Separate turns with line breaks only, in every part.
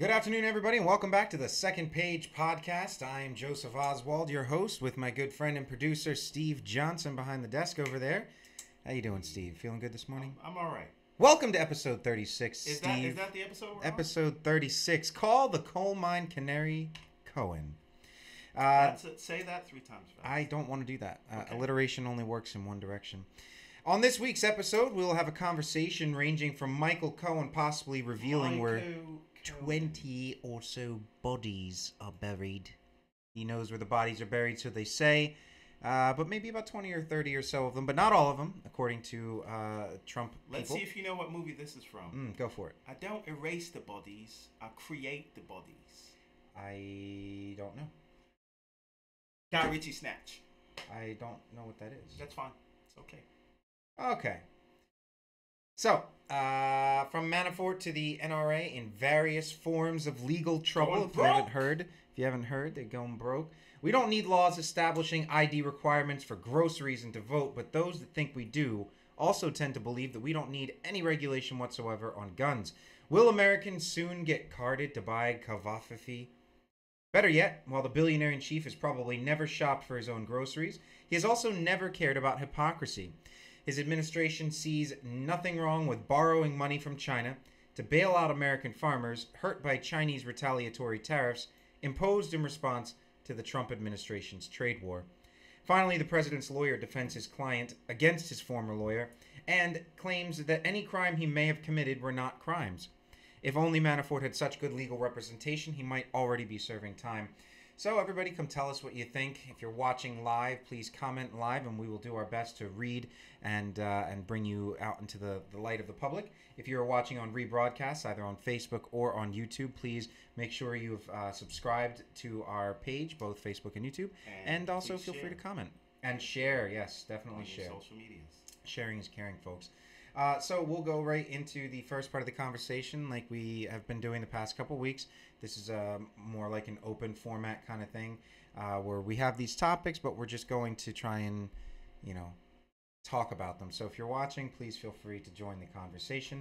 Good afternoon, everybody, and welcome back to the Second Page Podcast. I am Joseph Oswald, your host, with my good friend and producer, Steve Johnson, behind the desk over there. How you doing, Steve? Feeling good this morning?
I'm all right.
Welcome to episode 36,
Is
Steve.
that the episode we're on?
Episode 36, Call the Coal Mine Canary Cohen.
Say that 3 times fast.
I don't want to do that.
Okay.
Alliteration only works in one direction. On this week's episode, we'll have a conversation ranging from Michael Cohen possibly revealing where 20 or so bodies are buried. He knows where the bodies are buried, so they say, but maybe about 20 or 30 or so of them, but not all of them, according to Trump
Let's
people.
see if you know what movie this is from.
Go for it.
I don't erase the bodies, I create the bodies.
I don't know.
Guy Ritchie Snatch.
I don't know what that is.
That's fine. It's okay.
Okay. So, from Manaforte to the NRA in various forms of legal trouble.
Going
If you haven't heard, they're going broke. We don't need laws establishing ID requirements for groceries and to vote, but those that think we do also tend to believe that we don't need any regulation whatsoever on guns. Will Americans soon get carded to buy covfefe? Better yet, while the billionaire in chief has probably never shopped for his own groceries, he has also never cared about hypocrisy. His administration sees nothing wrong with borrowing money from China to bail out American farmers hurt by Chinese retaliatory tariffs imposed in response to the Trump administration's trade war. Finally, the president's lawyer defends his client against his former lawyer and claims that any crime he may have committed were not crimes. If only Manaforte had such good legal representation, he might already be serving time. So everybody, come tell us what you think. If you're watching live, please comment live, and we will do our best to read and bring you out into the light of the public. If you're watching on rebroadcasts, either on Facebook or on YouTube, please make sure you've subscribed to our page, both Facebook and YouTube, and also feel free to comment and share. Yes, definitely share.
Social medias.
Sharing is caring, folks. So we'll go right into the first part of the conversation like we have been doing the past couple weeks. This is more like an open format kind of thing where we have these topics, but we're just going to try and, talk about them. So if you're watching, please feel free to join the conversation,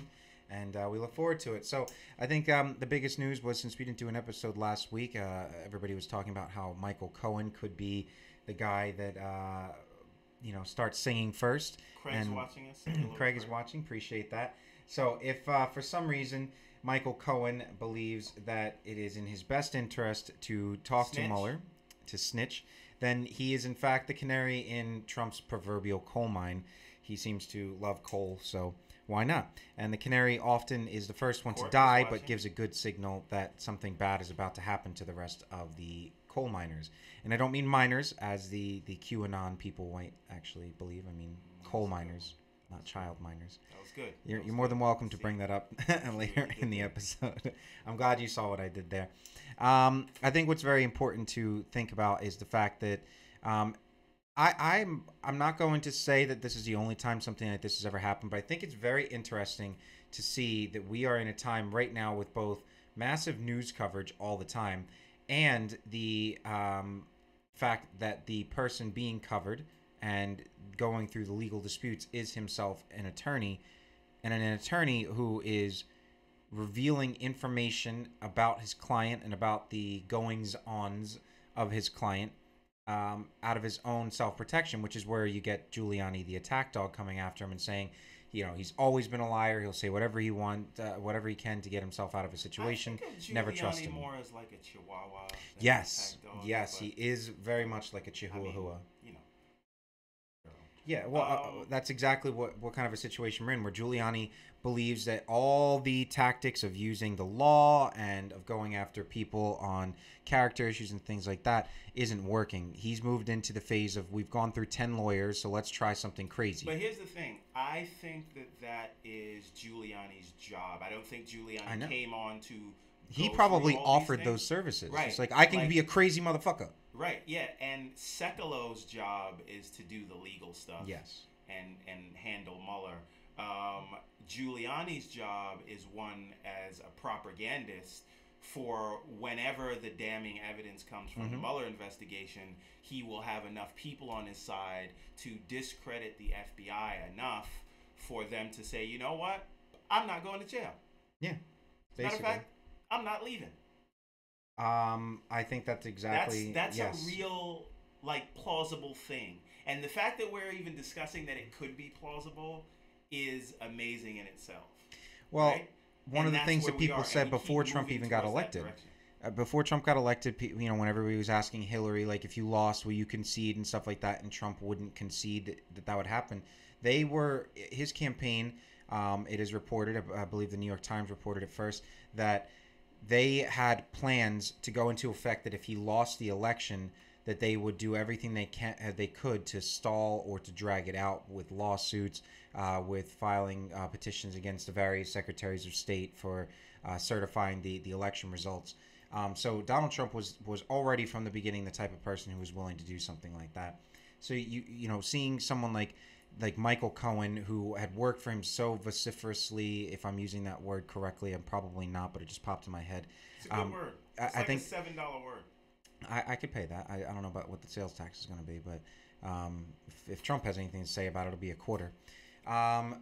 and we look forward to it. So I think the biggest news was, since we didn't do an episode last week, everybody was talking about how Michael Cohen could be the guy that start singing first.
Craig's watching us.
Craig is watching. Appreciate that. So if for some reason Michael Cohen believes that it is in his best interest to talk to Mueller, to snitch, then he is in fact the canary in Trump's proverbial coal mine. He seems to love coal, so why not? And the canary often is the first one to die, but gives a good signal that something bad is about to happen to the rest of the coal miners. And I don't mean miners as the QAnon people might actually believe. I mean coal miners, not child miners.
That was good.
You're more than welcome to bring that up later in the episode. I'm glad you saw what I did there. I think what's very important to think about is the fact that I'm not going to say that this is the only time something like this has ever happened, but I think it's very interesting to see that we are in a time right now with both massive news coverage all the time and the fact that the person being covered and going through the legal disputes is himself an attorney, and an attorney who is revealing information about his client and about the goings-ons of his client out of his own self-protection, which is where you get Giuliani, the attack dog, coming after him and saying, he's always been a liar. He'll say whatever he whatever he can to get himself out of a situation. Never trust him.
More as like a chihuahua.
Yes, he is very much like a chihuahua. Yeah, well, that's exactly what kind of a situation we're in, where Giuliani believes that all the tactics of using the law and of going after people on character issues and things like that isn't working. He's moved into the phase of, we've gone through 10 lawyers, so let's try something crazy.
But here's the thing. I think that is Giuliani's job. I don't think Giuliani came on to...
He probably offered those services. Right. It's like, I can be a crazy motherfucker.
Right, yeah. And Sekulo's job is to do the legal stuff.
Yes.
And handle Mueller. Giuliani's job is one as a propagandist for whenever the damning evidence comes from the Mueller investigation, he will have enough people on his side to discredit the FBI enough for them to say, you know what? I'm not going to jail.
Yeah.
As a matter of fact, I'm not leaving.
I think that's exactly
That's a
yes.
real like plausible thing. And the fact that we're even discussing that it could be plausible is amazing in itself,
Well,
right?
one of
And
the
that's
things
where
that
we
people
are, and
said
we
before
keep
Trump
moving
even got
towards that
elected,
direction.
before Trump got elected, when everybody was asking Hillary, like, if you lost, will you concede and stuff like that, and Trump wouldn't concede that would happen. They were his campaign. It is reported, I believe the New York Times reported it first, that they had plans to go into effect that if he lost the election, that they would do everything they could to stall or to drag it out with lawsuits, with filing petitions against the various secretaries of state for certifying the election results. So Donald Trump was already from the beginning the type of person who was willing to do something like that. So seeing someone like Michael Cohen, who had worked for him so vociferously, if I'm using that word correctly, I'm probably not, but it just popped in my head.
It's a good word. It's
I
like a
think
$7 word.
I could pay that. I don't know about what the sales tax is going to be, but if Trump has anything to say about it, it'll be a quarter.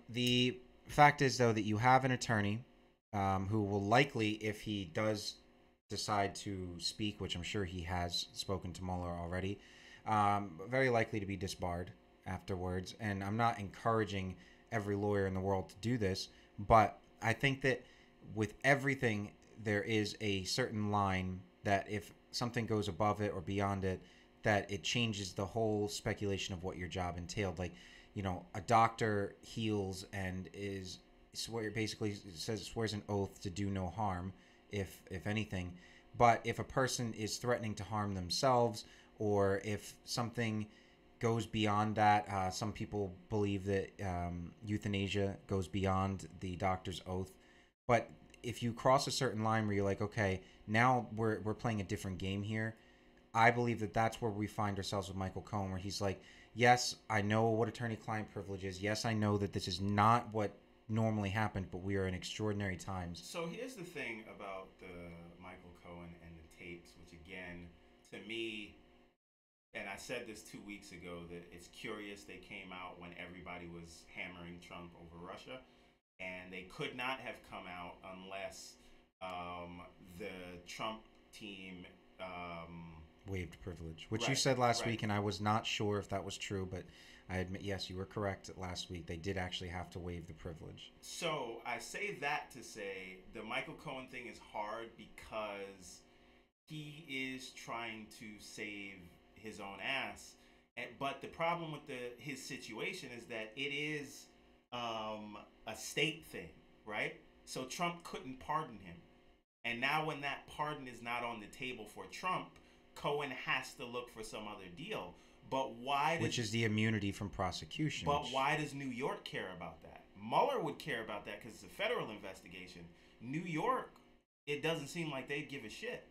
The fact is, though, that you have an attorney who will likely, if he does decide to speak, which I'm sure he has spoken to Mueller already, very likely to be disbarred afterwards. And I'm not encouraging every lawyer in the world to do this, but I think that with everything, there is a certain line that if something goes above it or beyond it, that it changes the whole speculation of what your job entailed. Like, a doctor heals and basically swears an oath to do no harm, if anything. But if a person is threatening to harm themselves, or if something goes beyond that, some people believe that euthanasia goes beyond the doctor's oath. But if you cross a certain line where you're like, okay, now we're playing a different game here, I believe that that's where we find ourselves with Michael Cohen, where he's like, yes, I know what attorney-client privilege is. Yes, I know that this is not what normally happened, but we are in extraordinary times.
So here's the thing about the Michael Cohen and the tapes, which again, to me, and I said this 2 weeks ago, that it's curious they came out when everybody was hammering Trump over Russia, and they could not have come out unless the Trump team.
Waived privilege, which you
Right,
said last
right.
week, and I was not sure if that was true, but I admit, yes, you were correct last week. They did actually have to waive the privilege.
So I say that to say the Michael Cohen thing is hard because he is trying to save his own ass. But the problem with his situation is that it is a state thing, right? So Trump couldn't pardon him. And now when that pardon is not on the table for Trump, Cohen has to look for some other deal. But why does
Which is the immunity from prosecution.
But why does New York care about that? Mueller would care about that because it's a federal investigation. New York, it doesn't seem like they'd give a shit.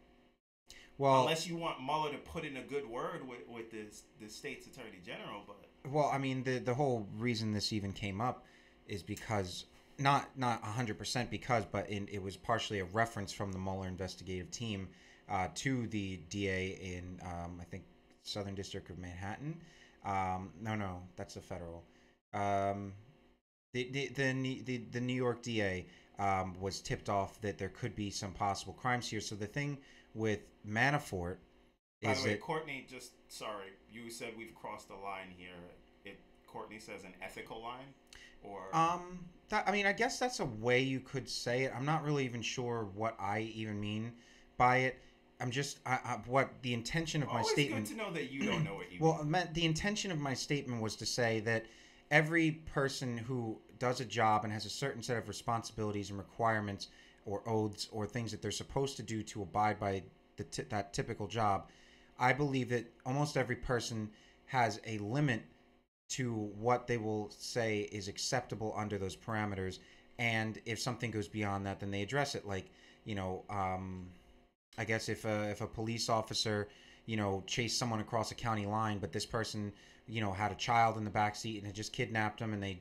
Well,
unless you want Mueller to put in a good word with the state's attorney general, but
well, I mean, the whole reason this even came up is because not 100% because, but it was partially a reference from the Mueller investigative team to the DA in I think Southern District of Manhattan. No, that's the federal. Um, the New York DA was tipped off that there could be some possible crimes here. So the thing with Manafort
by the
is
way,
that
Courtney, just sorry, you said we've crossed a line here. It Courtney says an ethical line, or
I mean, I guess that's a way you could say it. I'm not really even sure what I even mean by it. I'm just what the intention of my
always good
statement.
to know that you don't know what you
Well,
mean.
the intention of my statement was to say that every person who does a job and has a certain set of responsibilities and requirements or oaths or things that they're supposed to do to abide by that typical job, I believe that almost every person has a limit to what they will say is acceptable under those parameters. And if something goes beyond that, then they address it. Like, I guess if a police officer, chased someone across a county line, but this person, had a child in the back seat and had just kidnapped them, and they,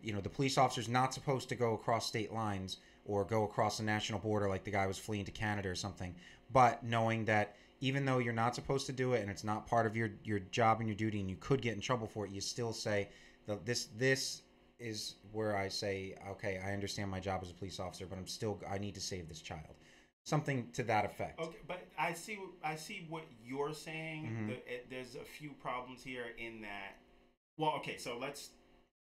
the police officer's not supposed to go across state lines or go across a national border like the guy was fleeing to Canada or something. But knowing that even though you're not supposed to do it and it's not part of your job and your duty and you could get in trouble for it, you still say that this is where I say, okay, I understand my job as a police officer, but I need to save this child. Something to that effect.
Okay, but I see what you're saying. There's a few problems here in that. Well, okay, so let's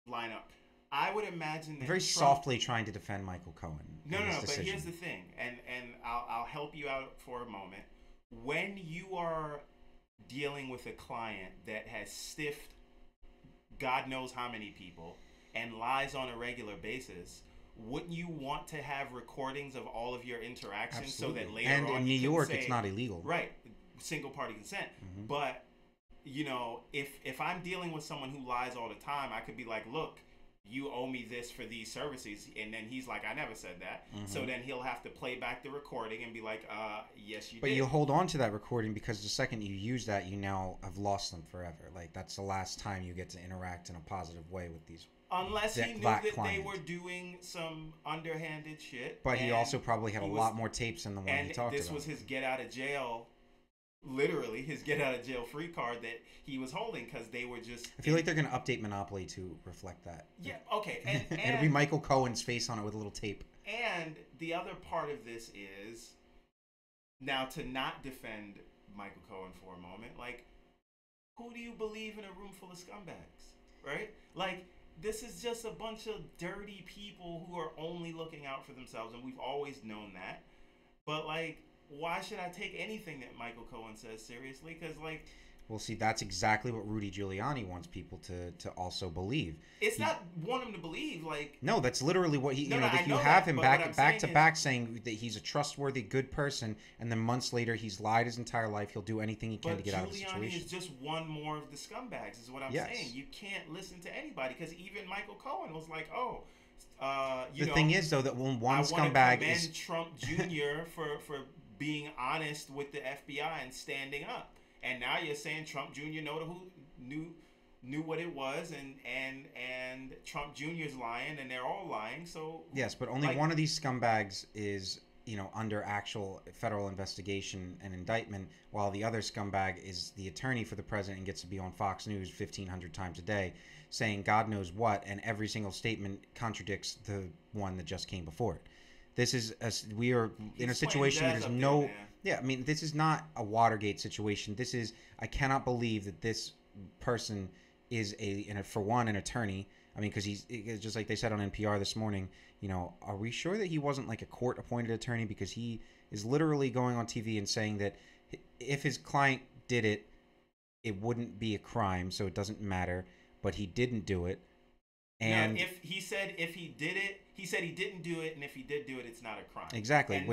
line up. I would imagine that
Very
Trump,
softly trying to defend Michael Cohen.
no, but here's the thing, and I'll help you out for a moment. When you are dealing with a client that has stiffed God knows how many people and lies on a regular basis, wouldn't you want to have recordings of all of your interactions?
Absolutely.
So that later
and
on
in New York, it's not illegal.
Right, single party consent. But if I'm dealing with someone who lies all the time, I could be like, look, you owe me this for these services, and then he's like, I never said that. So then he'll have to play back the recording and be like, yes, you did.
But you hold on to that recording because the second you use that, you now have lost them forever. Like, that's the last time you get to interact in a positive way with these.
Unless he knew that they were doing some underhanded shit.
But he also probably had a lot more tapes than the one he talked about.
And this was his get out of jail, literally his get out of jail free card that he was holding, because they were just...
I feel like they're going to update Monopoly to reflect that.
Yeah, okay. And
it'll be Michael Cohen's face on it with a little tape.
And the other part of this is, now to not defend Michael Cohen for a moment, like, who do you believe in a room full of scumbags, right? Like, this is just a bunch of dirty people who are only looking out for themselves, and we've always known that. But, like, why should I take anything that Michael Cohen says seriously? Because, like...
Well, see, that's exactly what Rudy Giuliani wants people to also believe.
It's not want him to believe, like...
No, that's literally what he... if you have him back to back saying that he's a trustworthy, good person, and then months later he's lied his entire life, he'll do anything he can to get out of the situation.
But Giuliani is just one more of the scumbags, is what I'm saying. You can't listen to anybody, because even Michael Cohen was like, the
thing is, though, that when one scumbag is...
Trump Jr. for being honest with the FBI and standing up. And now you're saying Trump Jr. knew what it was, and Trump Jr.'s lying, and they're all lying. So
yes, but only one of these scumbags is under actual federal investigation and indictment, while the other scumbag is the attorney for the president and gets to be on Fox News 1,500 times a day, saying God knows what, and every single statement contradicts the one that just came before it. This is we are in a situation where there's no... Yeah, I mean, this is not a Watergate situation. This is... I cannot believe that this person is for one, an attorney. I mean, because he's just like they said on NPR this morning, are we sure that he wasn't like a court-appointed attorney? Because he is literally going on TV and saying that if his client did it, it wouldn't be a crime, so it doesn't matter. But he didn't do it. And
if he said if he did it, he said he didn't do it, and if he did do it, it's not a crime.
Exactly. And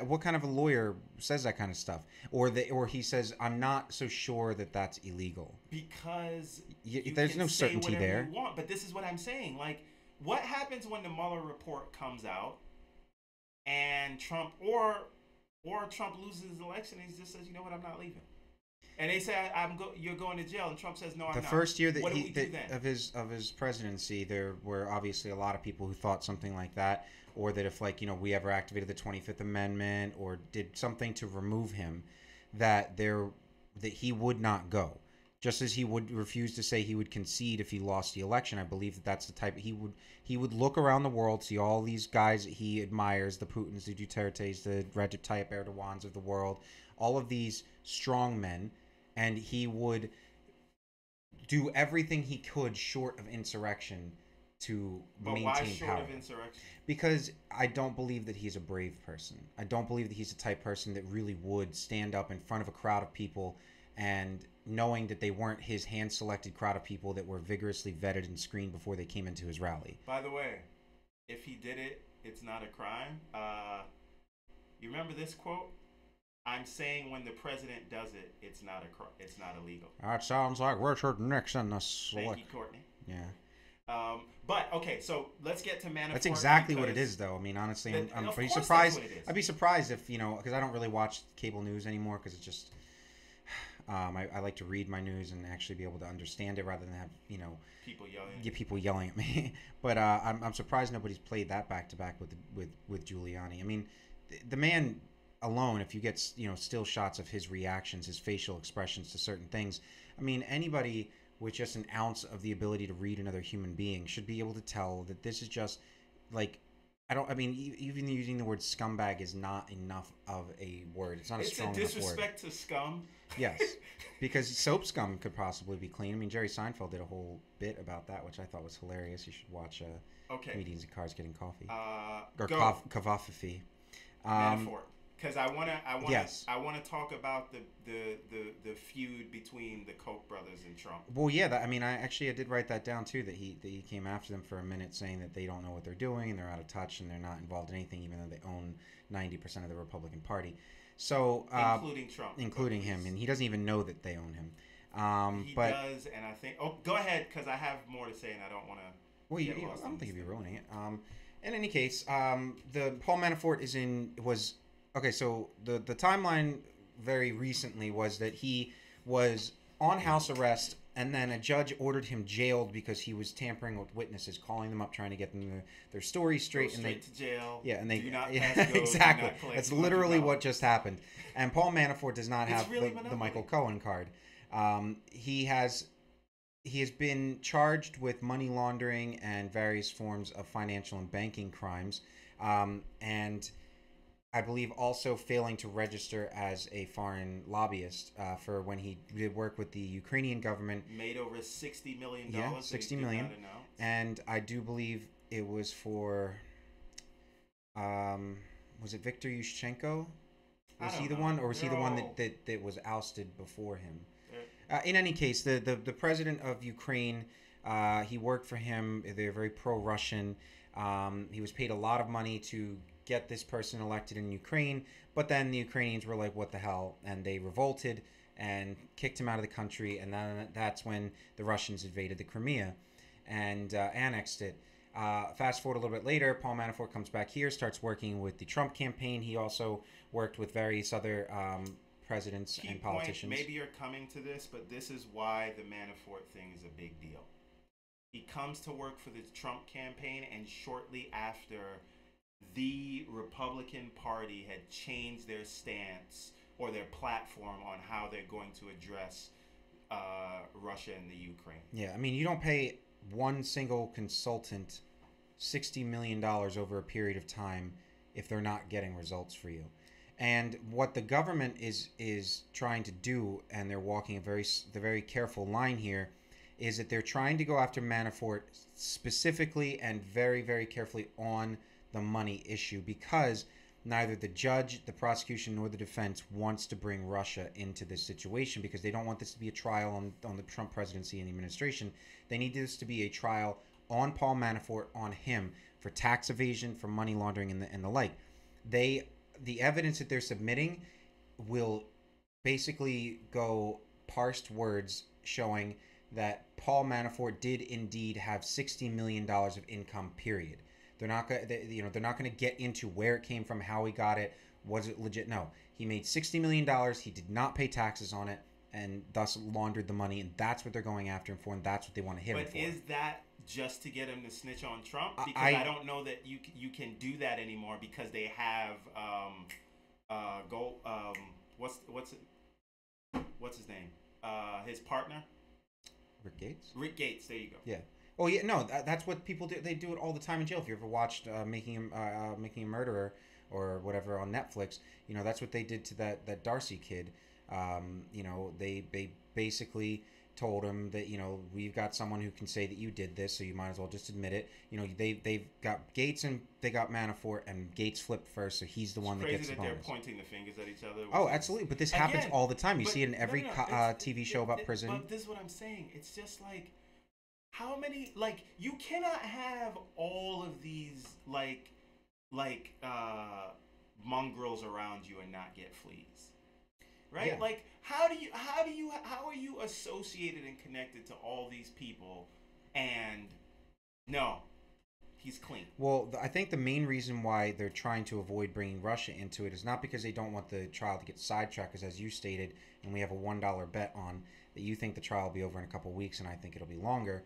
what kind of a lawyer says that kind of stuff? Or he says, I'm not so sure that that's illegal.
Because
there's no certainty there.
You want, but this is what I'm saying. Like, what happens when the Mueller report comes out, and Trump Trump loses his election, and he just says, you know what, I'm not leaving. And they say, you're going to jail, and Trump says, no, I'm not.
The first year of his presidency, there were obviously a lot of people who thought something like that, or that if we ever activated the 25th Amendment or did something to remove him, that he would not go. Just as he would refuse to say he would concede if he lost the election. I believe that's the type he would look around the world, see all these guys that he admires, the Putins, the Dutertes, the Recep Tayyip Erdogans of the world, all of these strong men. And he would do everything he could short of insurrection to maintain power. But why short of insurrection? Because I don't believe that he's a brave person. I don't believe that he's the type of person that really would stand up in front of a crowd of people, and knowing that they weren't his hand-selected crowd of people that were vigorously vetted and screened before they came into his rally.
By the way, if he did it, it's not a crime. You remember this quote? I'm saying when the president does it, it's not illegal.
That sounds like Richard Nixon.
Thank you, Courtney.
Yeah.
But okay, so let's get to Manaforte.
That's exactly what it is, though. I mean, honestly, I'm pretty surprised. I'd be surprised if because I don't really watch cable news anymore, because it's just I like to read my news and actually be able to understand it rather than have people yelling at me. But I'm surprised nobody's played that back to back with Giuliani. I mean, the man alone, if you get still shots of his reactions, his facial expressions to certain things, I mean, anybody with just an ounce of the ability to read another human being should be able to tell that this is just like I don't. I mean, even using the word scumbag is not enough of a word. It's not a
It's a
strong enough word.
disrespect to scum.
Yes, because soap scum could possibly be clean. I mean, Jerry Seinfeld did a whole bit about that, which I thought was hilarious. You should watch
Okay.
Comedians in Cars Getting Coffee or
Go.
covfefe.
Manaforte. Because
Yes.
I wanna talk about the feud between the Koch brothers and Trump.
Well, yeah. I mean, I did write that down too. That he came after them for a minute, saying that they don't know what they're doing and they're out of touch and they're not involved in anything, even though they own 90% of the Republican Party. So,
Including Trump.
including him, and he doesn't even know that they own him.
He
but
does, and I think. Oh, go ahead, because I have more to say, and I don't want to.
well, I don't think you'd be ruining it. In any case, the Paul Manafort was okay. So the timeline very recently was that he was on house arrest, and then a judge ordered him jailed because he was tampering with witnesses, calling them up, trying to get them their story straight.
Go straight to jail.
Yeah, and they
do not
yeah,
pass go,
exactly.
do not
That's
collect
literally
$200.
what just happened. And Paul Manafort does not have
really
the Michael Cohen card. He has been charged with money laundering and various forms of financial and banking crimes, and I believe also failing to register as a foreign lobbyist for when he did work with the Ukrainian government.
Made over $60 million.
Yeah, $60 million. And I do believe it was for, was it Viktor Yushchenko? Was he the one, or was he the one that was ousted before him? In any case, the president of Ukraine, he worked for him. They're very pro-Russian. He was paid a lot of money to get this person elected in Ukraine, but then the Ukrainians were like, what the hell? And they revolted and kicked him out of the country, and then that's when the Russians invaded the Crimea and annexed it. Fast forward a little bit later, Paul Manafort comes back here, starts working with the Trump campaign. He also worked with various other presidents and politicians.
Maybe you're coming to this, but this is why the Manafort thing is a big deal. He comes to work for the Trump campaign, and shortly after, the Republican Party had changed their stance or their platform on how they're going to address Russia and the Ukraine.
Yeah, I mean, you don't pay one single consultant $60 million over a period of time if they're not getting results for you. And what the government is trying to do, and they're walking the very careful line here, is that they're trying to go after Manafort specifically and very, very carefully on the money issue, because neither the judge, the prosecution, nor the defense wants to bring Russia into this situation, because they don't want this to be a trial on the Trump presidency and the administration. They need this to be a trial on Paul Manafort, on him, for tax evasion, for money laundering, and the like. The evidence that they're submitting will basically go parsed words showing that Paul Manafort did indeed have $60 million of income, period. They're not going to get into where it came from, how he got it, was it legit? No, he made $60 million. He did not pay taxes on it, and thus laundered the money, and that's what they're going after him for, and that's what they want to hit him for.
But is that just to get him to snitch on Trump? Because I don't know that you can do that anymore, because they have what's his name? His partner?
Rick Gates?
Rick Gates, there you go.
Yeah. Oh yeah, no, that's what people do. They do it all the time in jail. If you ever watched Making a Murderer or whatever on Netflix, that's what they did to that Darcy kid. They basically told him that we've got someone who can say that you did this, so you might as well just admit it. They've got Gates and they got Manafort, and Gates flipped first, so he's the one that gets the bonus.
They're pointing the fingers at each other.
Oh, absolutely, but this happens all the time. You see it in every TV show about prison.
But this is what I'm saying. It's just like, how many, you cannot have all of these mongrels around you and not get fleas, right?
Yeah.
How are you associated and connected to all these people, and no, he's clean?
Well, I think the main reason why they're trying to avoid bringing Russia into it is not because they don't want the trial to get sidetracked, because as you stated, and we have a $1 bet on, that you think the trial will be over in a couple weeks, and I think it'll be longer.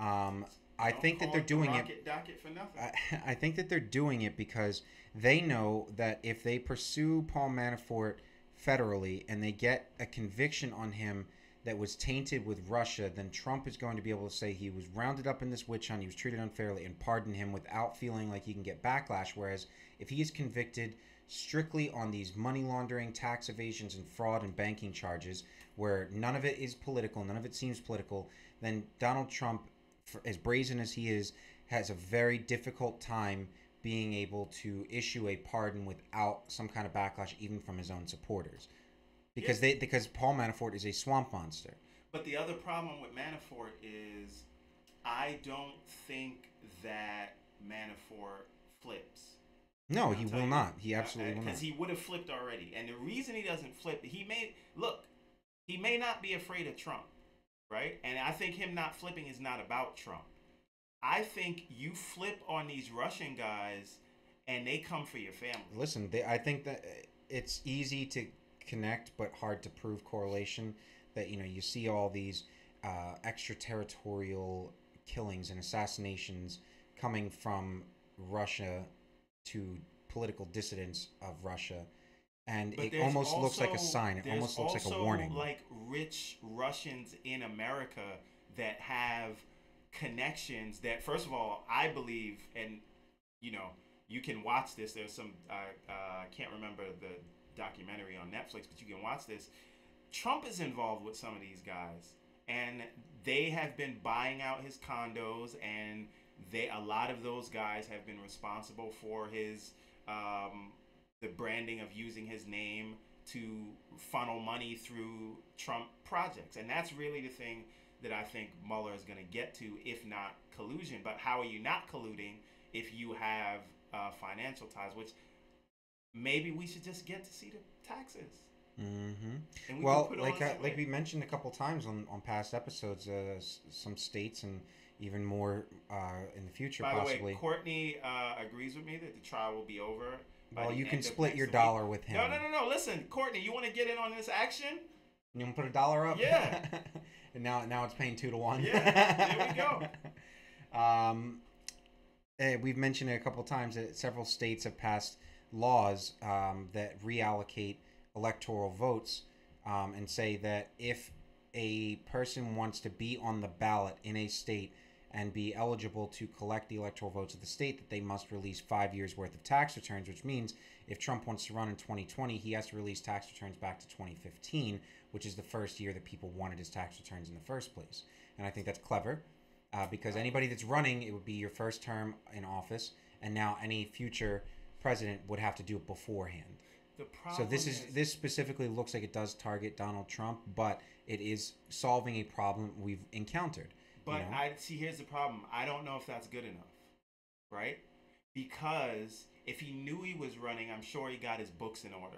I think that they're doing it.
Docket for nothing.
I think that they're doing it because they know that if they pursue Paul Manafort federally and they get a conviction on him, that was tainted with Russia, then Trump is going to be able to say he was rounded up in this witch hunt, he was treated unfairly, and pardon him without feeling like he can get backlash. Whereas if he is convicted strictly on these money laundering, tax evasions, and fraud and banking charges, where none of it is political, none of it seems political, then Donald Trump, as brazen as he is, has a very difficult time being able to issue a pardon without some kind of backlash, even from his own supporters, because Paul Manafort is a swamp monster.
But the other problem with Manafort is, I don't think that Manafort flips.
No, he will not. He absolutely will not.
Because he would have flipped already. And the reason he doesn't flip, he may not be afraid of Trump, right? And I think him not flipping is not about Trump. I think you flip on these Russian guys and they come for your family.
Listen, I think that it's easy to connect but hard to prove correlation. That, you see all these extraterritorial killings and assassinations coming from Russia to political dissidents of Russia, and it almost looks like a sign. It almost looks like a warning.
Like rich Russians in America that have connections that, first of all, I believe, and you can watch this. There's some I can't remember the documentary on Netflix, but you can watch this. Trump is involved with some of these guys, and they have been buying out his condos, and a lot of those guys have been responsible for his the branding of using his name to funnel money through Trump projects. And that's really the thing that I think Mueller is going to get to, if not collusion. But how are you not colluding if you have financial ties? Which maybe we should just get to see the taxes.
Mm-hmm. Well, like we mentioned a couple times on past episodes, some states and even more in the future, possibly.
By the way, Courtney agrees with me that the trial will be over.
Well, you can split your dollar with him.
No. Listen, Courtney, you want to get in on this action?
You want to put $1 up?
Yeah.
And now it's paying 2 to 1.
Yeah, there we go.
We've mentioned it a couple times that several states have passed laws that reallocate electoral votes and say that if a person wants to be on the ballot in a state and be eligible to collect the electoral votes of the state, that they must release 5 years worth of tax returns, which means if Trump wants to run in 2020, he has to release tax returns back to 2015, which is the first year that people wanted his tax returns in the first place. And I think that's clever because anybody that's running, it would be your first term in office, and now any future president would have to do it beforehand. So this specifically looks like it does target Donald Trump, but it is solving a problem we've encountered.
But here's the problem. I don't know if that's good enough, right? Because if he knew he was running, I'm sure he got his books in order,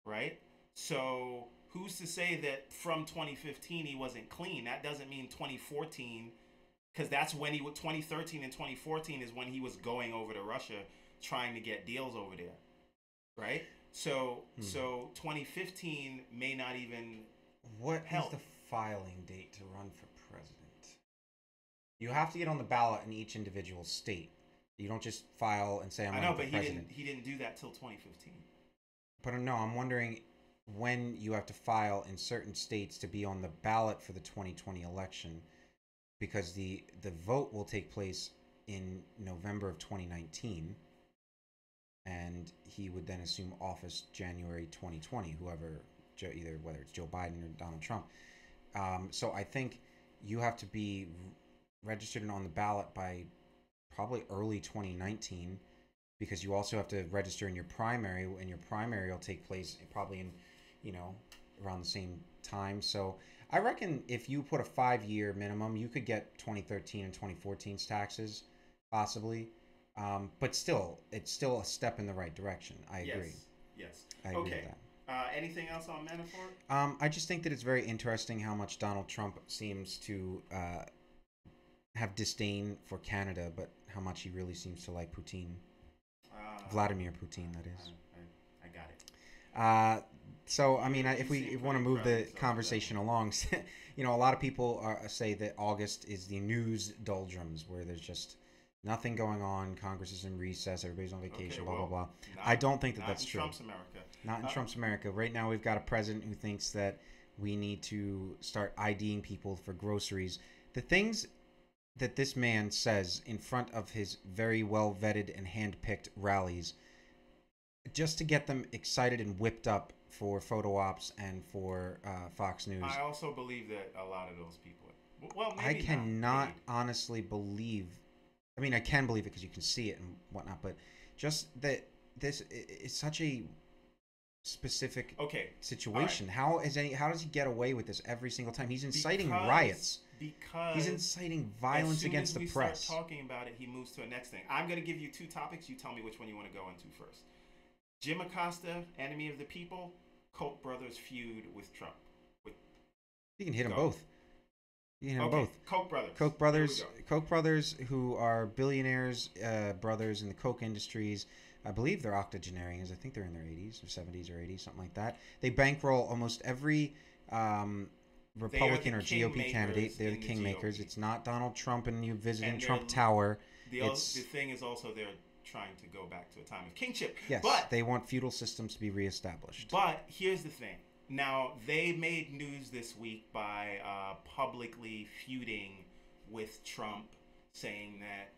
right? So who's to say that from 2015 he wasn't clean? That doesn't mean 2014, because that's when 2013 and 2014 is when he was going over to Russia trying to get deals over there, right? So 2015 may not even help.
Is the filing date to run for president? You have to get on the ballot in each individual state. You don't just file and say I'm running for president.
He didn't do that till 2015.
But no, I'm wondering when you have to file in certain states to be on the ballot for the 2020 election, because the vote will take place in November of 2019. And he would then assume office January 2020, whether it's Joe Biden or Donald Trump. So I think you have to be registered and on the ballot by probably early 2019, because you also have to register in your primary, and your primary will take place probably in, around the same time. So I reckon if you put a 5-year minimum, you could get 2013 and 2014's taxes, possibly. But still, it's still a step in the right direction. I agree.
Yes.
I agree with that.
Anything else on Manafort?
I just think that it's very interesting how much Donald Trump seems to have disdain for Canada, but how much he really seems to like Putin. Vladimir Putin, that is.
I got it.
So, I mean, if we want to move the conversation along, a lot of people say that August is the news doldrums, where there's just nothing going on. Congress is in recess. Everybody's on vacation. Blah blah blah. I don't think that's true.
Trump's America.
Not in Trump's America. Right now, we've got a president who thinks that We need to start IDing people for groceries. The things that this man says in front of his very well vetted and hand-picked rallies, just to get them excited and whipped up for photo ops and for Fox News.
I also believe that a lot of those people, well, maybe
I cannot
not.
honestly believe. I mean, I can believe it because you can see it and whatnot, but just that this is such a specific situation.
Right.
How does he get away with this every single time? He's inciting
Because
riots.
because
He's inciting violence against the press.
As soon as we start talking about it, he moves to the next thing. I'm going to give you two topics. You tell me which one you want to go into first. Jim Acosta, enemy of the people. Koch brothers feud with Trump.
You can hit them both. You can hit them both.
Koch brothers.
Koch brothers, who are billionaires, brothers in the Coke industries. I believe they're octogenarians. I think they're in their 80s or 70s or 80s, something like that. They bankroll almost every Republican or GOP candidate. They're the kingmakers. It's not Donald Trump and you visiting Trump Tower.
The thing is also they're trying to go back to a time of kingship.
Yes,
but
they want feudal systems to be reestablished.
But here's the thing. Now, they made news this week by publicly feuding with Trump, saying that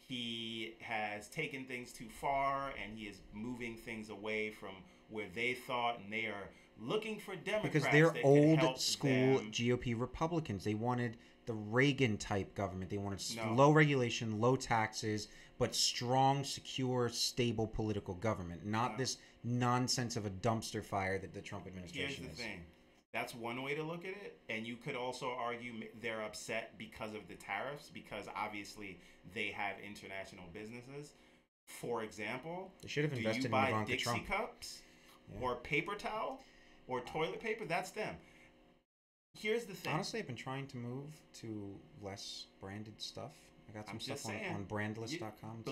he has taken things too far and he is moving things away from where they thought, and they are looking for Democrats
because they're old school
them.
GOP Republicans. They wanted the Reagan type government. They wanted low regulation, low taxes, but strong, secure, stable political government. Not this nonsense of a dumpster fire that the Trump administration is.
Here's the thing. That's one way to look at it. And you could also argue they're upset because of the tariffs, because obviously they have international businesses. For example,
they should have invested in Ivanka Trump.
Dixie cups or paper towel or toilet paper? That's them. Here's the thing.
Honestly, I've been trying to move to less branded stuff. I got some stuff on brandless.com.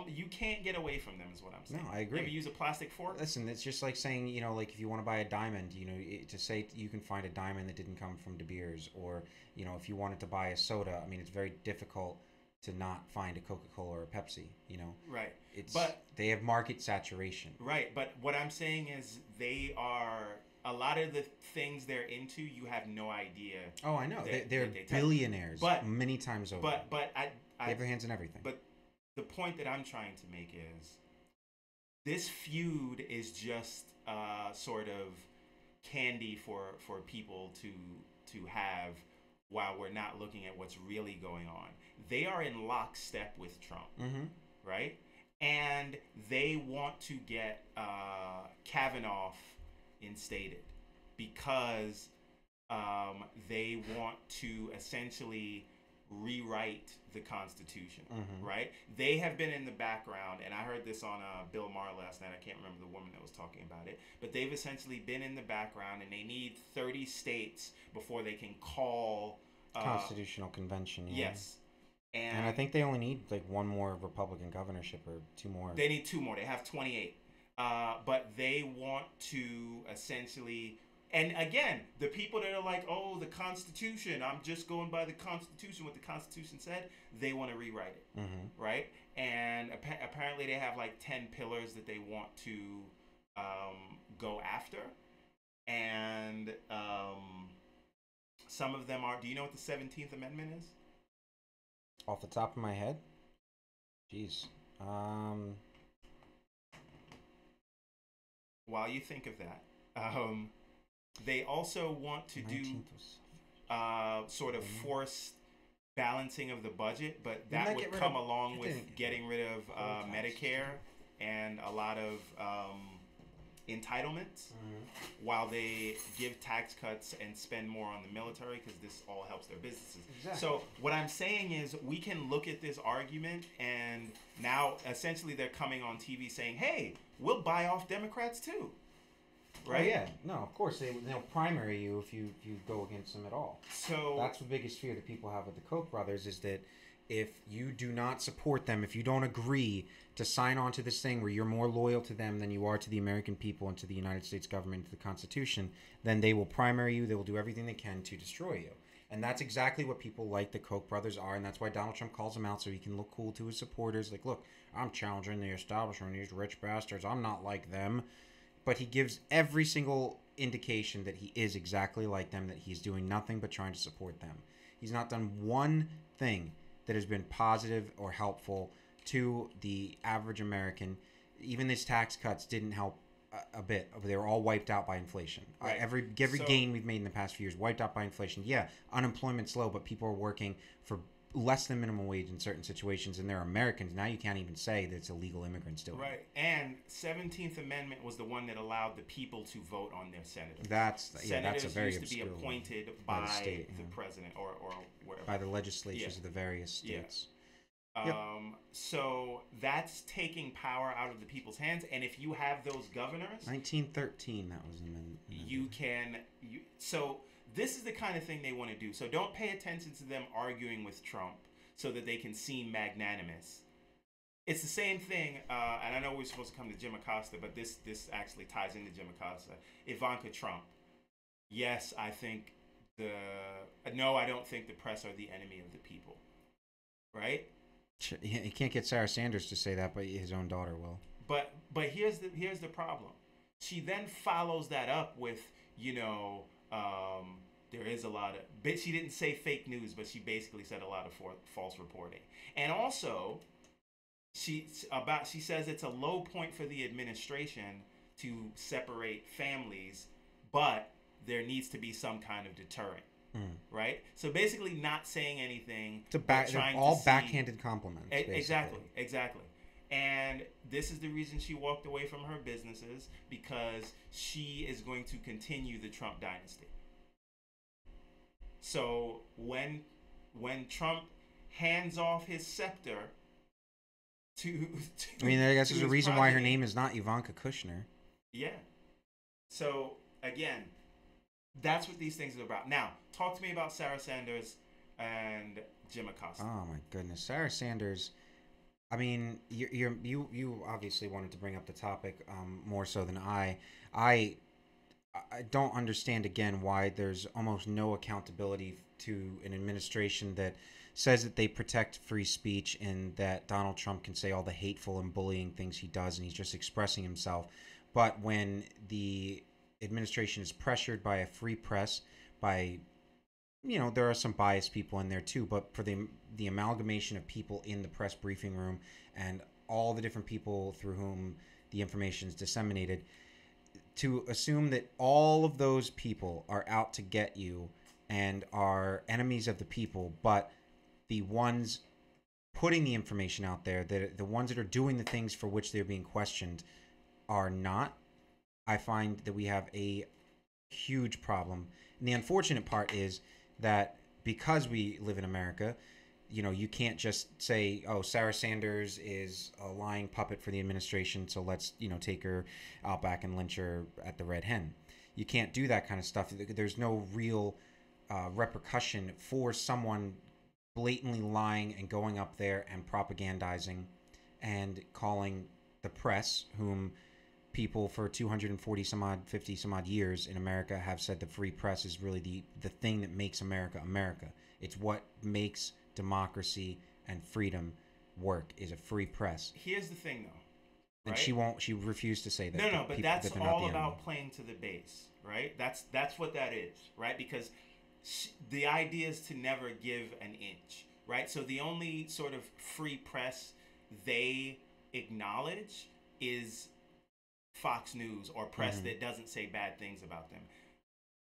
You can't get away from them, is what I'm saying.
No, I agree.
You ever use a plastic fork?
Listen, it's just like saying, like if you want to buy a diamond, to say you can find a diamond that didn't come from De Beers, or, if you wanted to buy a soda, I mean, it's very difficult to not find a Coca-Cola or a Pepsi,
Right.
But they have market saturation.
Right, but what I'm saying is they are... A lot of the things they're into, you have no idea.
Oh, I know. They're billionaires, many times over.
But
they have their hands in everything.
But the point that I'm trying to make is, this feud is just sort of candy for people to have while we're not looking at what's really going on. They are in lockstep with Trump, right? And they want to get Kavanaugh instated because they want to essentially rewrite the Constitution, right? They have been in the background, and I heard this on Bill Maher last night. I can't remember the woman that was talking about it, but they've essentially been in the background, and they need 30 states before they can call
Constitutional Convention. Yeah.
Yes.
And I think they only need like one more Republican governorship or two more.
They need two more. They have 28. But they want to essentially, and again, the people that are like, oh, the Constitution, I'm just going by the Constitution, what the Constitution said, they want to rewrite it, right? And apparently they have like 10 pillars that they want to go after. And some of them are, do you know what the 17th Amendment is?
Off the top of my head? Jeez.
While you think of that, they also want to do sort of forced balancing of the budget, but that would come along with getting rid of Medicare and a lot of entitlements, while they give tax cuts and spend more on the military, because this all helps their businesses.
Exactly.
So what I'm saying is we can look at this argument, and now essentially they're coming on TV saying, hey, we'll buy off Democrats too. Right?
Oh, yeah. No, of course. They'll primary you if you go against them at all.
So
that's the biggest fear that people have with the Koch brothers, is that if you do not support them, if you don't agree to sign on to this thing where you're more loyal to them than you are to the American people and to the United States government, to the Constitution, then they will primary you. They will do everything they can to destroy you. And that's exactly what people like the Koch brothers are, and that's why Donald Trump calls them out, so he can look cool to his supporters. Like, look, I'm challenging the establishment, these rich bastards. I'm not like them. But he gives every single indication that he is exactly like them, that he's doing nothing but trying to support them. He's not done one thing that has been positive or helpful to the average American. Even his tax cuts didn't help a bit. They were all wiped out by inflation.
Right.
Every gain we've made in the past few years wiped out by inflation. Yeah, unemployment's low, but people are working for less than minimum wage in certain situations, and they're Americans. Now you can't even say that it's illegal immigrants doing it.
Right. And 17th Amendment was the one that allowed the people to vote on their senators.
That's a very
used to be appointed by the state, the president or wherever.
By the legislatures of the various states.
So that's taking power out of the people's hands, and if you have those governors,
1913, that was amendment.
So this is the kind of thing they want to do. So don't pay attention to them arguing with Trump so that they can seem magnanimous. It's the same thing, and I know we're supposed to come to Jim Acosta, but this actually ties into Jim Acosta. Ivanka Trump. Yes, I think I don't think the press are the enemy of the people. Right?
He can't get Sarah Sanders to say that, but his own daughter will.
But here's the problem. She then follows that up with, there is a lot of... But she didn't say fake news, but she basically said a lot of false reporting. And also, she says it's a low point for the administration to separate families, but there needs to be some kind of deterrent. Right? So basically not saying anything.
Backhanded compliments.
Exactly. And this is the reason she walked away from her businesses, because she is going to continue the Trump dynasty. So when Trump hands off his scepter to
I mean, I guess there's a reason why her name is not Ivanka Kushner.
Yeah. So again, that's what these things are about. Now, talk to me about Sarah Sanders and Jim Acosta.
Oh my goodness, Sarah Sanders. I mean, you obviously wanted to bring up the topic more so than I. I don't understand again why there's almost no accountability to an administration that says that they protect free speech and that Donald Trump can say all the hateful and bullying things he does and he's just expressing himself. But when the administration is pressured by a free press, by, there are some biased people in there too, but for the amalgamation of people in the press briefing room and all the different people through whom the information is disseminated, to assume that all of those people are out to get you and are enemies of the people, but the ones putting the information out there, the ones that are doing the things for which they're being questioned, are not, I find that we have a huge problem. And the unfortunate part is that because we live in America, you can't just say, oh, Sarah Sanders is a lying puppet for the administration, so let's, take her out back and lynch her at the Red Hen. You can't do that kind of stuff. There's no real repercussion for someone blatantly lying and going up there and propagandizing and calling the press, whom people for 50 some odd years in America have said the free press is really the thing that makes America America. It's what makes democracy and freedom work, is a free press.
Here's the thing, though.
Right? And she refused to say that.
No, but that's all about playing to the base, right? That's what that is, right? Because the idea is to never give an inch, right? So the only sort of free press they acknowledge is Fox News or press that doesn't say bad things about them.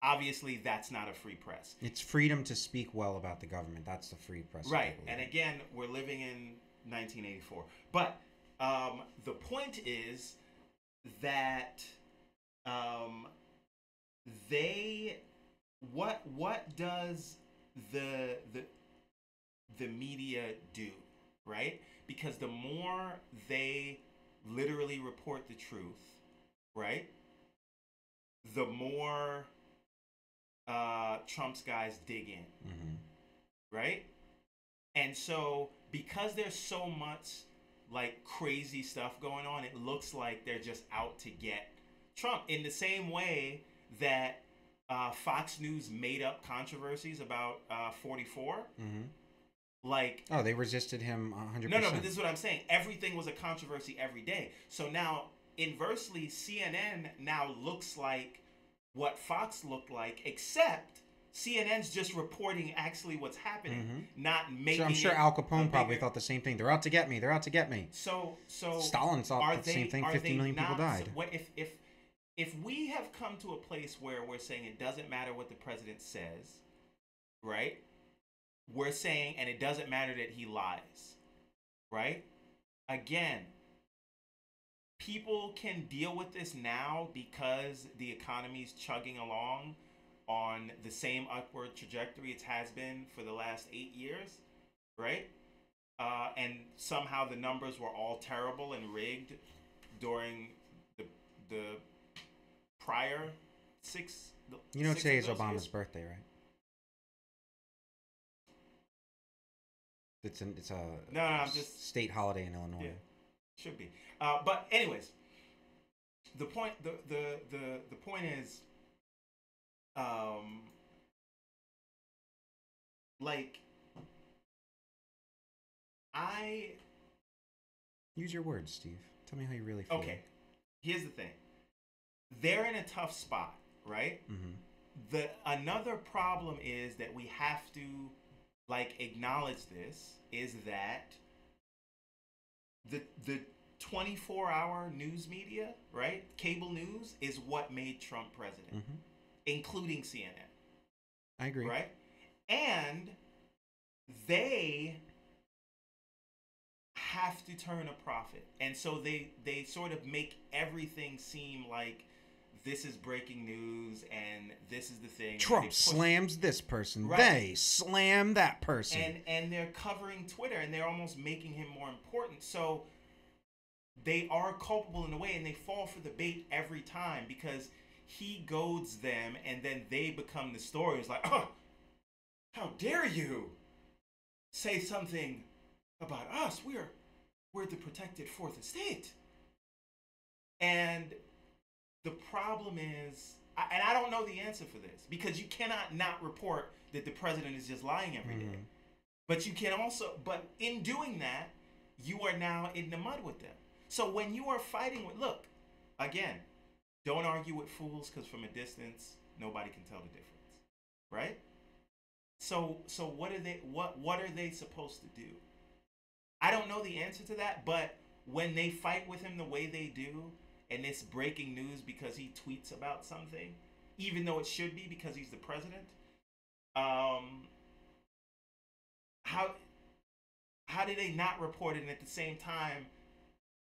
Obviously, that's not a free press.
It's freedom to speak well about the government. That's the free press.
Right. And again, we're living in 1984. But the point is that what does the media do, right? Because the more they literally report the truth, right, the more Trump's guys dig in, right? And so because there's so much like crazy stuff going on, it looks like they're just out to get Trump, in the same way that Fox News made up controversies about 44. Like,
oh, they resisted him 100%.
No, but this is what I'm saying. Everything was a controversy every day. So now, inversely, CNN now looks like what Fox looked like, except CNN's just reporting actually what's happening, not making.
So I'm sure Al Capone probably thought the same thing. They're out to get me. They're out to get me.
So
Stalin thought the same thing. 50 million people died.
What if we have come to a place where we're saying it doesn't matter what the president says, right? We're saying, and it doesn't matter that he lies, right? Again, people can deal with this now because the economy's chugging along on the same upward trajectory it has been for the last 8 years, right? And somehow the numbers were all terrible and rigged during the prior six.
You know, today is
of those
Obama's
years.
birthday, right? It's a
No, I'm just
state holiday in Illinois.
Yeah, should be. But anyways, the point is, like, I
Use your words, Steve. Tell me how you really feel.
okay. Here's the thing. They're in a tough spot, right?
Mm-hmm.
Another problem is that we have to acknowledge this is that the 24-hour news media, right? Cable news is what made Trump president, including CNN.
I agree.
Right? And they have to turn a profit. And so they sort of make everything seem like this is breaking news and this is the thing.
Trump slams this person.
Right.
They slam that person.
And they're covering Twitter and they're almost making him more important. So they are culpable in a way and they fall for the bait every time because he goads them and then they become the story. It's like, oh, how dare you say something about us? We're the protected fourth estate. And the problem is, and I don't know the answer for this, because you cannot not report that the president is just lying every day. But you can also, but in doing that, you are now in the mud with them. So when you are fighting with, look, again, don't argue with fools because from a distance, nobody can tell the difference, right? So what are they supposed to do? I don't know the answer to that, but when they fight with him the way they do, and it's breaking news because he tweets about something, even though it should be because he's the president, how do they not report it? And at the same time,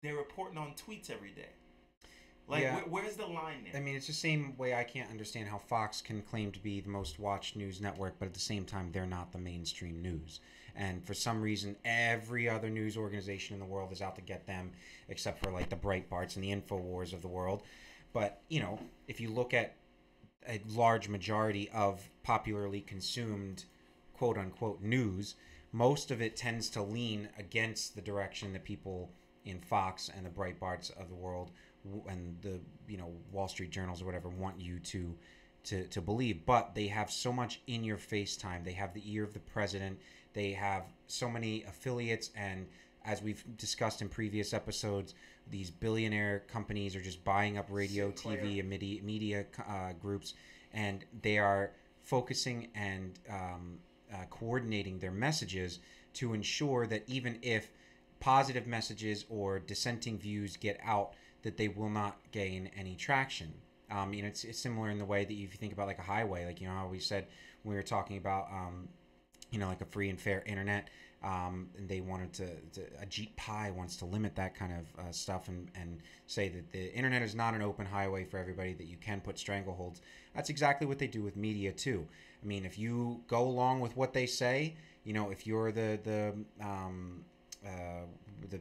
they're reporting on tweets every day. Where's the line there?
I mean, it's the same way I can't understand how Fox can claim to be the most watched news network, but at the same time, they're not the mainstream news. And for some reason, every other news organization in the world is out to get them, except for the Breitbarts and the InfoWars of the world. But, if you look at a large majority of popularly consumed quote-unquote news, most of it tends to lean against the direction that people in Fox and the Breitbarts of the world and the Wall Street journals or whatever want you to believe. But they have so much in your face time. They have the ear of the president. They have so many affiliates, and as we've discussed in previous episodes, these billionaire companies are just buying up radio, TV, and media groups, and they are focusing and coordinating their messages to ensure that even if positive messages or dissenting views get out, that they will not gain any traction. It's similar in the way that if you think about a highway, how we said when we were talking about a free and fair internet, and they wanted to Ajit Pai wants to limit that kind of stuff and say that the internet is not an open highway for everybody, that you can put strangleholds. That's exactly what they do with media too. I mean, if you go along with what they say, if you're the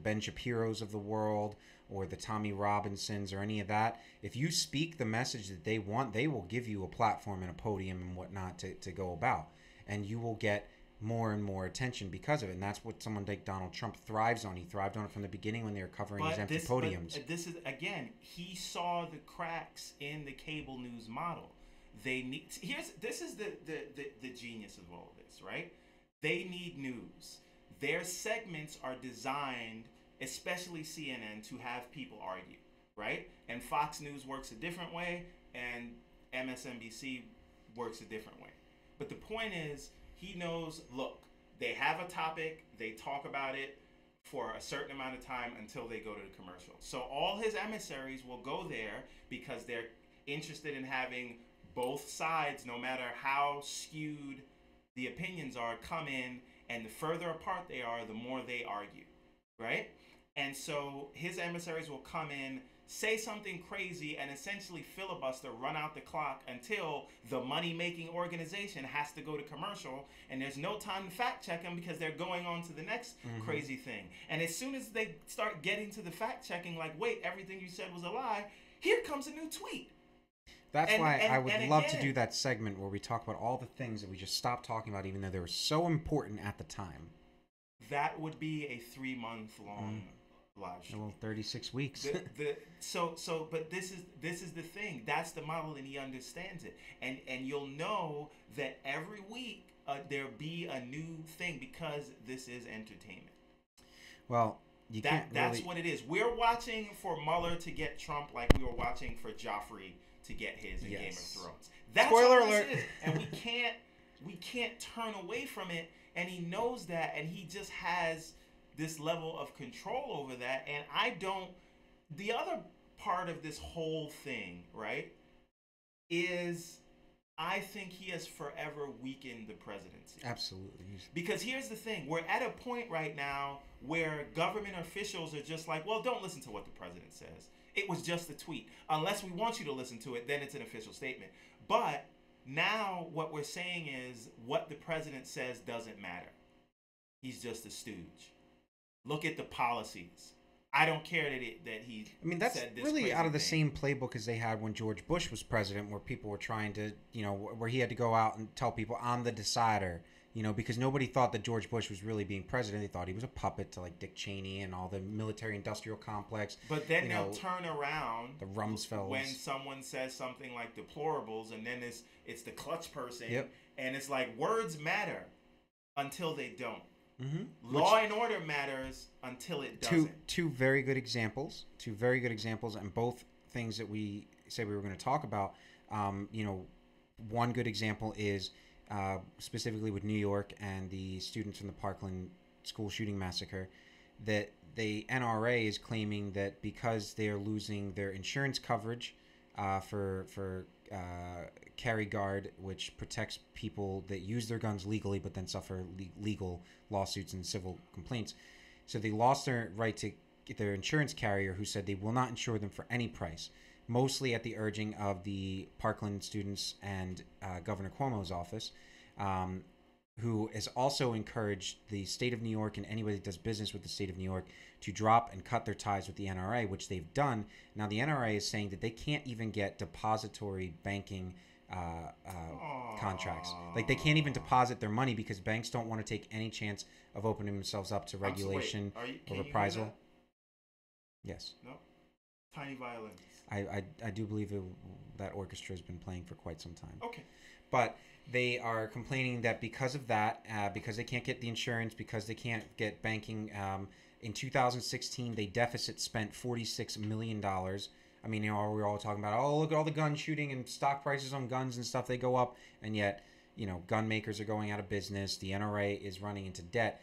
Ben Shapiros of the world or the Tommy Robinsons or any of that, if you speak the message that they want, they will give you a platform and a podium and whatnot to go about, and you will get more and more attention because of it. And that's what someone like Donald Trump thrives on. He thrived on it from the beginning when they were covering his empty podiums.
But this is, again, he saw the cracks in the cable news model. This is the genius of all of this, right? They need news. Their segments are designed, especially CNN, to have people argue, right? And Fox News works a different way, and MSNBC works a different way. But the point is, he knows, look, they have a topic, they talk about it for a certain amount of time until they go to the commercial. So all his emissaries will go there because they're interested in having both sides, no matter how skewed the opinions are, come in, and the further apart they are, the more they argue, right? And so his emissaries will come in, say something crazy, and essentially filibuster, run out the clock until the money-making organization has to go to commercial, and there's no time to fact-check them because they're going on to the next crazy thing. And as soon as they start getting to the fact-checking, like, wait, everything you said was a lie, here comes a new tweet.
That's why I would love to do that segment where we talk about all the things that we just stopped talking about, even though they were so important at the time.
That would be a 3-month-long live stream.
Well, 36 weeks.
But this is the thing. That's the model, and he understands it. And you'll know that every week there'll be a new thing because this is entertainment.
Well, that's
what it is. We're watching for Mueller to get Trump like we were watching for Joffrey to get his in Game of Thrones. That's
Spoiler
all
alert.
This is. And we can't turn away from it, and he knows that, and he just has this level of control over that. And the other part of this whole thing, right, is I think he has forever weakened the presidency.
Absolutely.
Because here's the thing. We're at a point right now where government officials are just like, well, don't listen to what the president says. It was just a tweet. Unless we want you to listen to it, then it's an official statement. But now what we're saying is what the president says doesn't matter. He's just a stooge. Look at the policies. I don't care that he.
I mean, that's
said this
really
crazy
out of the
thing.
same playbook as they had when George Bush was president, where people were trying to, where he had to go out and tell people, I'm the decider, because nobody thought that George Bush was really being president. They thought he was a puppet to like Dick Cheney and all the military-industrial complex.
But then they'll turn around
the Rumsfelds
when someone says something like deplorables, and then it's the clutch person, and it's like words matter until they don't. Law and order matters until it doesn't.
Two very good examples, and both things that we said we were going to talk about. One good example is specifically with New York and the students from the Parkland school shooting massacre, that the NRA is claiming that because they are losing their insurance coverage for carry guard, which protects people that use their guns legally but then suffer legal lawsuits and civil complaints. So they lost their right to get their insurance carrier, who said they will not insure them for any price, mostly at the urging of the Parkland students and Governor Cuomo's office, who has also encouraged the state of New York and anybody that does business with the state of New York to drop and cut their ties with the NRA, which they've done. Now the NRA is saying that they can't even get depository banking contracts. Like they can't even deposit their money because banks don't want to take any chance of opening themselves up to regulation or reprisal. Yes.
No. Tiny violins.
I do believe that orchestra has been playing for quite some time.
Okay.
But they are complaining that because of that, because they can't get the insurance, because they can't get banking, in 2016 they deficit spent $46 million. I mean, we're all talking about, oh, look at all the gun shooting and stock prices on guns and stuff, they go up, and yet, gun makers are going out of business, the NRA is running into debt.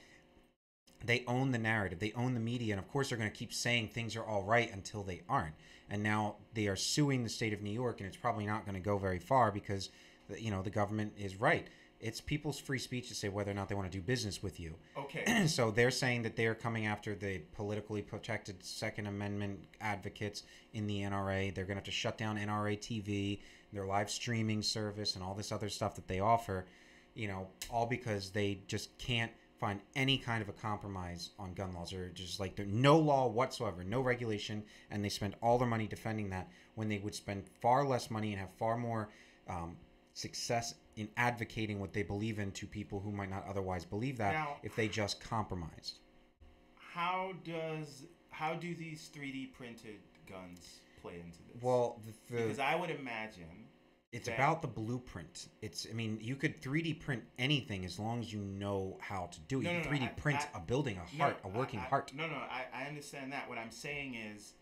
They own the narrative, they own the media, and of course they're going to keep saying things are all right until they aren't. And now they are suing the state of New York, and it's probably not going to go very far because, the government is right. It's people's free speech to say whether or not they want to do business with you.
Okay.
So they're saying that they are coming after the politically protected Second Amendment advocates in the NRA. They're going to have to shut down NRA TV, their live streaming service, and all this other stuff that they offer, all because they just can't find any kind of a compromise on gun laws, or just like there's no law whatsoever, no regulation, and they spend all their money defending that when they would spend far less money and have far more success in advocating what they believe in to people who might not otherwise believe that now, if they just compromised.
How do these 3D printed guns play into this?
Well,
because I would imagine
it's about the blueprint. You could 3D print anything as long as you know how to do it. You can 3D print a building, a working heart.
I understand that. What I'm saying is,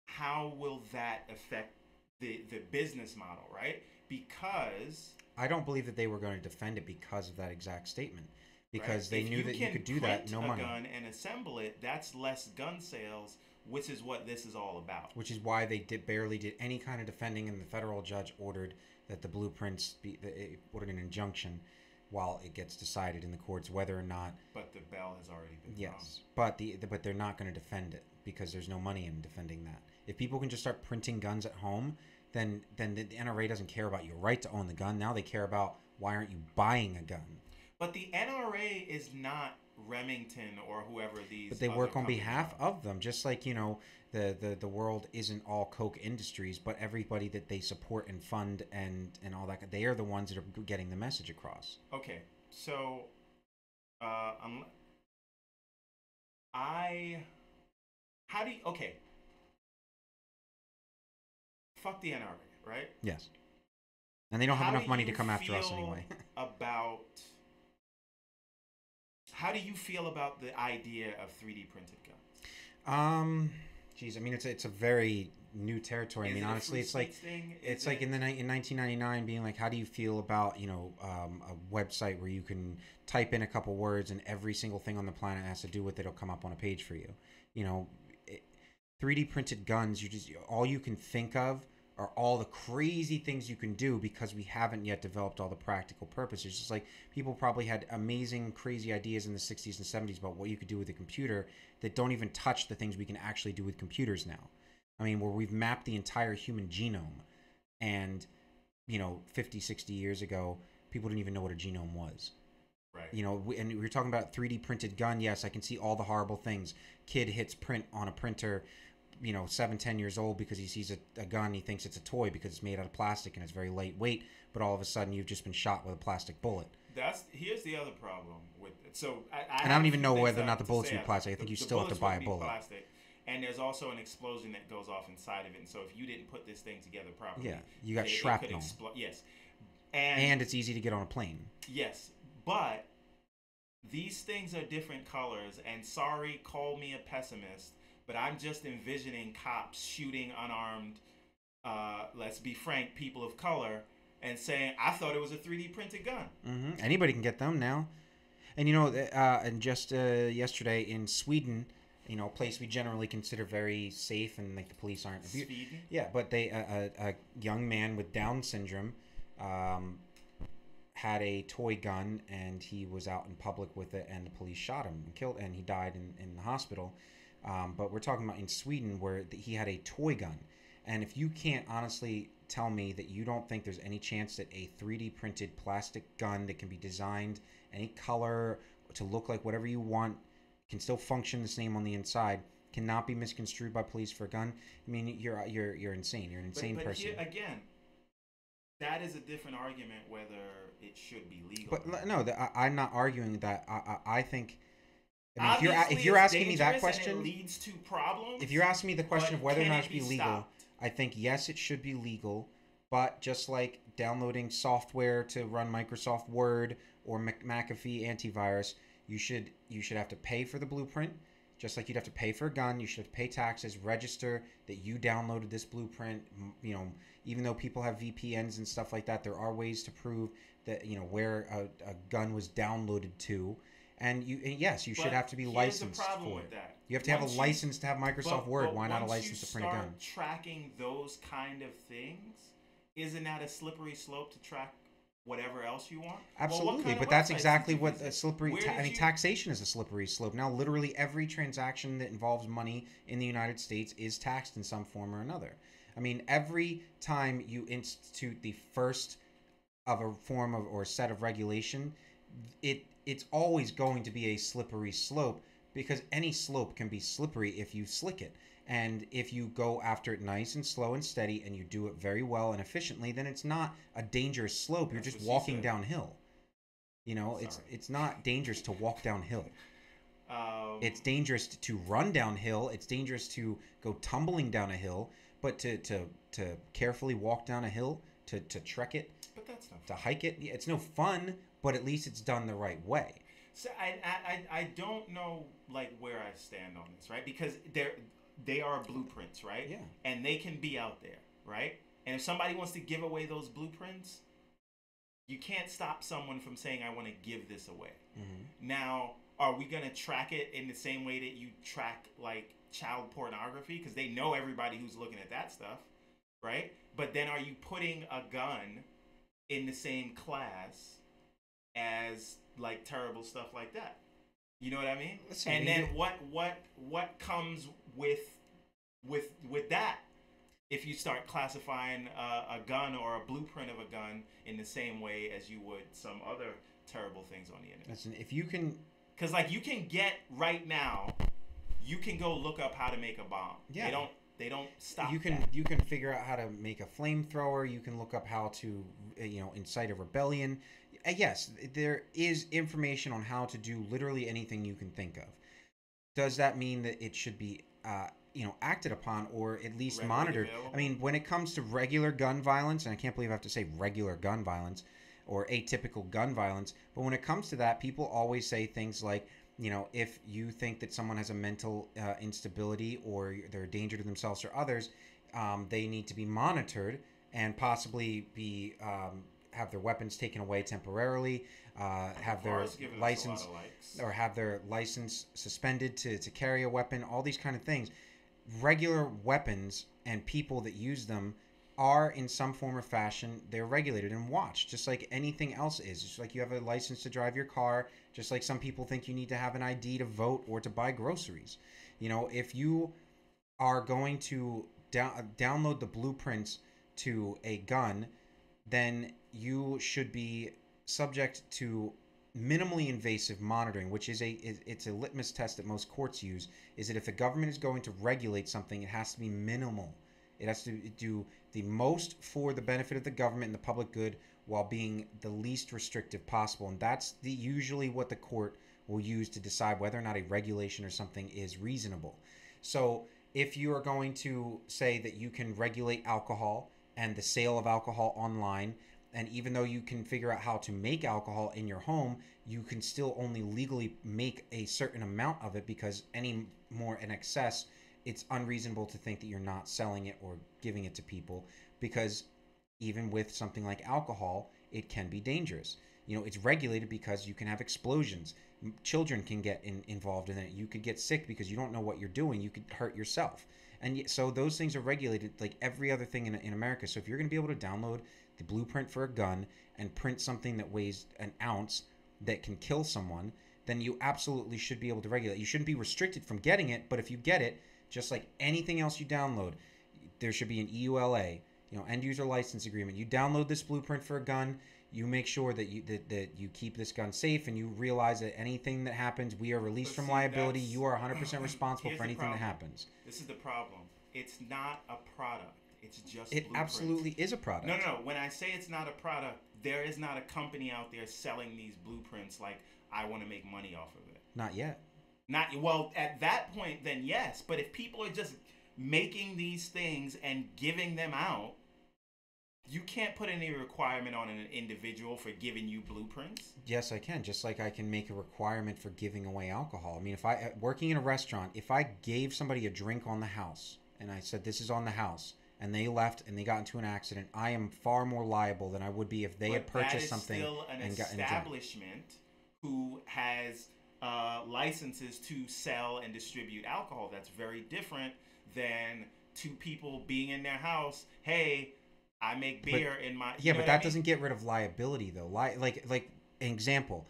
how will that affect the business model, right? Because
I don't believe that they were going to defend it because of that exact statement. Because
right,
they
if
knew that you could do that, no
a
money.
gun and assemble it, that's less gun sales, which is what this is all about.
Which is why they barely did any kind of defending, and the federal judge ordered that the blueprints ordered an injunction while it gets decided in the courts whether or not.
But the bell has already been
yes, but but they're not going to defend it because there's no money in defending that. If people can just start printing guns at home, then the NRA doesn't care about your right to own the gun. Now they care about why aren't you buying a gun.
But the NRA is not Remington or whoever these.
But they work on behalf of them, just like the world isn't all Koch Industries, but everybody that they support and fund and all that, they are the ones that are getting the message across.
Okay, so okay, fuck the NRA, right?
Yes, and they don't have enough money to come after us anyway.
How do you feel about the idea of 3D printed guns?
Geez, I mean, it's a very new territory. I mean, honestly, it's like in 1999 being like, how do you feel about a website where you can type in a couple words and every single thing on the planet has to do with it will come up on a page for you. 3D printed guns, all you can think of are all the crazy things you can do because we haven't yet developed all the practical purposes. Just like people probably had amazing, crazy ideas in the 60s and 70s about what you could do with a computer that don't even touch the things we can actually do with computers now. I mean, where we've mapped the entire human genome, and 50, 60 years ago, people didn't even know what a genome was.
Right.
And we were talking about 3D printed gun. Yes, I can see all the horrible things. Kid hits print on a printer, 7-10 years old, because he sees a gun, he thinks it's a toy because it's made out of plastic and it's very lightweight, but all of a sudden you've just been shot with a plastic bullet.
Here's the other problem with it. So
I don't even know whether or not the bullets would be plastic. I think you still have to buy a bullet.
Plastic, and there's also an explosion that goes off inside of it, and so if you didn't put this thing together properly,
you got shrapnel.
Yes,
and it's easy to get on a plane.
Yes, but these things are different colors, and sorry, call me a pessimist, but I'm just envisioning cops shooting unarmed, let's be frank, people of color, and saying, I thought it was a 3D printed gun.
Mm-hmm. Anybody can get them now. And and just yesterday in Sweden, a place we generally consider very safe, and like the police aren't.
Sweden?
Yeah, but a young man with Down syndrome had a toy gun, and he was out in public with it, and the police shot him and killed, and he died in the hospital. But we're talking about in Sweden where he had a toy gun. And if you can't honestly tell me that you don't think there's any chance that a 3D printed plastic gun that can be designed any color to look like whatever you want, can still function the same on the inside, cannot be misconstrued by police for a gun, I mean, you're insane. You're an insane person.
Here, again, that is a different argument whether it should be legal.
But no, I'm not arguing that. I think... I mean, if you're asking me that question,
it leads to problems.
If you're asking me the question of whether or not it should be legal, I think yes, it should be legal. But just like downloading software to run Microsoft Word or McAfee antivirus, you should have to pay for the blueprint. Just like you'd have to pay for a gun, you should have to pay taxes, register that you downloaded this blueprint. Even though people have VPNs and stuff like that, there are ways to prove that where a gun was downloaded to. And you should have to be licensed for it.
That.
You have to have a license to have Microsoft Word. Why not a license to print a gun?
Once you start tracking those kind of things, isn't that a slippery slope to track whatever else you want?
Absolutely, but that's exactly what a slippery... taxation is a slippery slope. Now, literally every transaction that involves money in the United States is taxed in some form or another. I mean, every time you institute the first of a form of or set of regulation, it's always going to be a slippery slope, because any slope can be slippery if you slick it. And if you go after it nice and slow and steady and you do it very well and efficiently, then it's not a dangerous slope. You're just walking downhill. It's not dangerous to walk downhill. It's dangerous to run downhill. It's dangerous to go tumbling down a hill, but to carefully walk down a hill, to trek it,
but that's not
to hike it, it's no fun, but at least it's done the right way.
So I don't know where I stand on this, right? Because they are blueprints, right?
Yeah.
And they can be out there, right? And if somebody wants to give away those blueprints, you can't stop someone from saying, I want to give this away. Mm-hmm. Now, are we going to track it in the same way that you track like child pornography? Because they know everybody who's looking at that stuff, right? But then are you putting a gun in the same class as like terrible stuff like that? You know what I mean? Listen, and then what comes with that? If you start classifying a gun or a blueprint of a gun in the same way as you would some other terrible things on the internet.
Listen, if you can...
Because, like, you can get right now, you can go look up how to make a bomb. Yeah. They don't stop
You can figure out how to make a flamethrower. You can look up how to, incite a rebellion. Yes, there is information on how to do literally anything you can think of. Does that mean that it should be... acted upon or at least monitored? Available. I mean, when it comes to regular gun violence, and I can't believe I have to say regular gun violence or atypical gun violence, but when it comes to that, people always say things like, if you think that someone has a mental instability or they're a danger to themselves or others, they need to be monitored and possibly be have their weapons taken away temporarily, have their license or have their license suspended to carry a weapon, all these kind of things. Regular weapons and people that use them are in some form or fashion, they're regulated and watched, just like anything else is. Just like you have a license to drive your car, just like some people think you need to have an ID to vote or to buy groceries. If you are going to download the blueprints to a gun, then you should be subject to minimally invasive monitoring, which is it's a litmus test that most courts use, is that if the government is going to regulate something, it has to be minimal. It has to do the most for the benefit of the government and the public good while being the least restrictive possible. And that's usually what the court will use to decide whether or not a regulation or something is reasonable. So if you are going to say that you can regulate alcohol and the sale of alcohol online, and even though you can figure out how to make alcohol in your home, you can still only legally make a certain amount of it, because any more in excess, it's unreasonable to think that you're not selling it or giving it to people, because even with something like alcohol, it can be dangerous. It's regulated because you can have explosions. Children can get involved in it. You could get sick because you don't know what you're doing. You could hurt yourself. And so those things are regulated like every other thing in America. So if you're going to be able to download the blueprint for a gun and print something that weighs an ounce that can kill someone, then you absolutely should be able to regulate. You shouldn't be restricted from getting it, but if you get it, just like anything else you download, there should be an EULA, end user license agreement. You download this blueprint for a gun, you make sure that you keep this gun safe, and you realize that anything that happens, we are released from liability. You are 100% responsible for anything that happens.
This is the problem. It's not a product. It's just
it absolutely is a product.
No. When I say it's not a product, there is not a company out there selling these blueprints like, I want to make money off of it.
Not yet.
Well, at that point, then yes. But if people are just making these things and giving them out, you can't put any requirement on an individual for giving you blueprints.
Yes, I can. Just like I can make a requirement for giving away alcohol. I mean, if I working in a restaurant, if I gave somebody a drink on the house and I said, this is on the house, and they left and they got into an accident, I am far more liable than I would be if they had purchased something and got an
establishment who has licenses to sell and distribute alcohol. That's very different than two people being in their house. Hey, I make beer in my...
Yeah, but that doesn't get rid of liability, though. Like an example,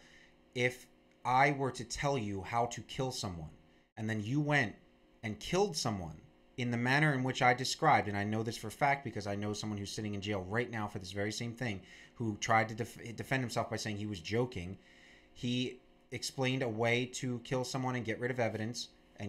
if I were to tell you how to kill someone, and then you went and killed someone in the manner in which I described, and I know this for a fact because I know someone who's sitting in jail right now for this very same thing, who tried to defend himself by saying he was joking. He explained a way to kill someone and get rid of evidence,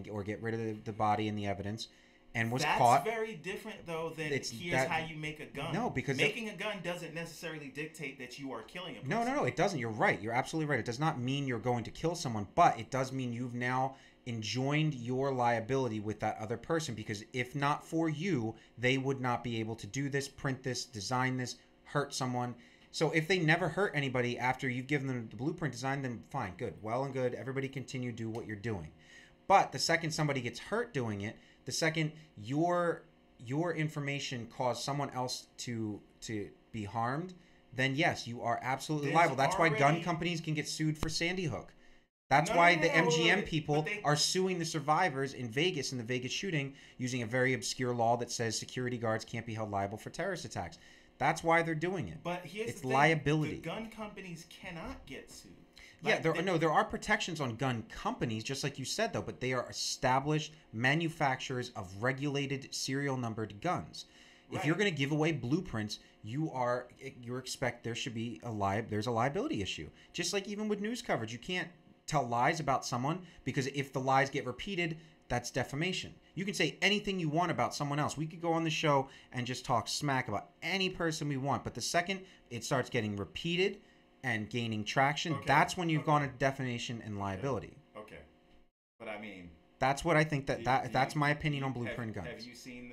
or get rid of the body and the evidence, and was caught.
That's very different, though, than here's how you make a gun.
No, because
making a gun doesn't necessarily dictate that you are killing a person.
No, it doesn't. You're right. You're absolutely right. It does not mean you're going to kill someone, but it does mean you've now enjoined your liability with that other person, because if not for you, they would not be able to do this, print this, design this, hurt someone. So if they never hurt anybody after you've given them the blueprint design, then fine, good, well and good. Everybody continue to do what you're doing. But the second somebody gets hurt doing it, the second your your information caused someone else to be harmed, then yes, you are absolutely liable. That's why gun companies can get sued for Sandy Hook. That's why the MGM people are suing the survivors in Vegas in the Vegas shooting using a very obscure law that says security guards can't be held liable for terrorist attacks. That's why they're doing it.
But here's
it's
the thing.
liability.
The gun companies cannot get sued.
Like, yeah, there are protections on gun companies, just like you said, though, but they are established manufacturers of regulated serial numbered guns. If you're going to give away blueprints, you expect there should be there's a liability issue. Just like even with news coverage, you can't tell lies about someone, because if the lies get repeated, that's defamation. You can say anything you want about someone else. We could go on the show and just talk smack about any person we want, but the second it starts getting repeated and gaining traction, that's when you've gone into defamation and liability.
Okay. But I mean,
that's what I think that's my opinion on blueprint guns.
Have you seen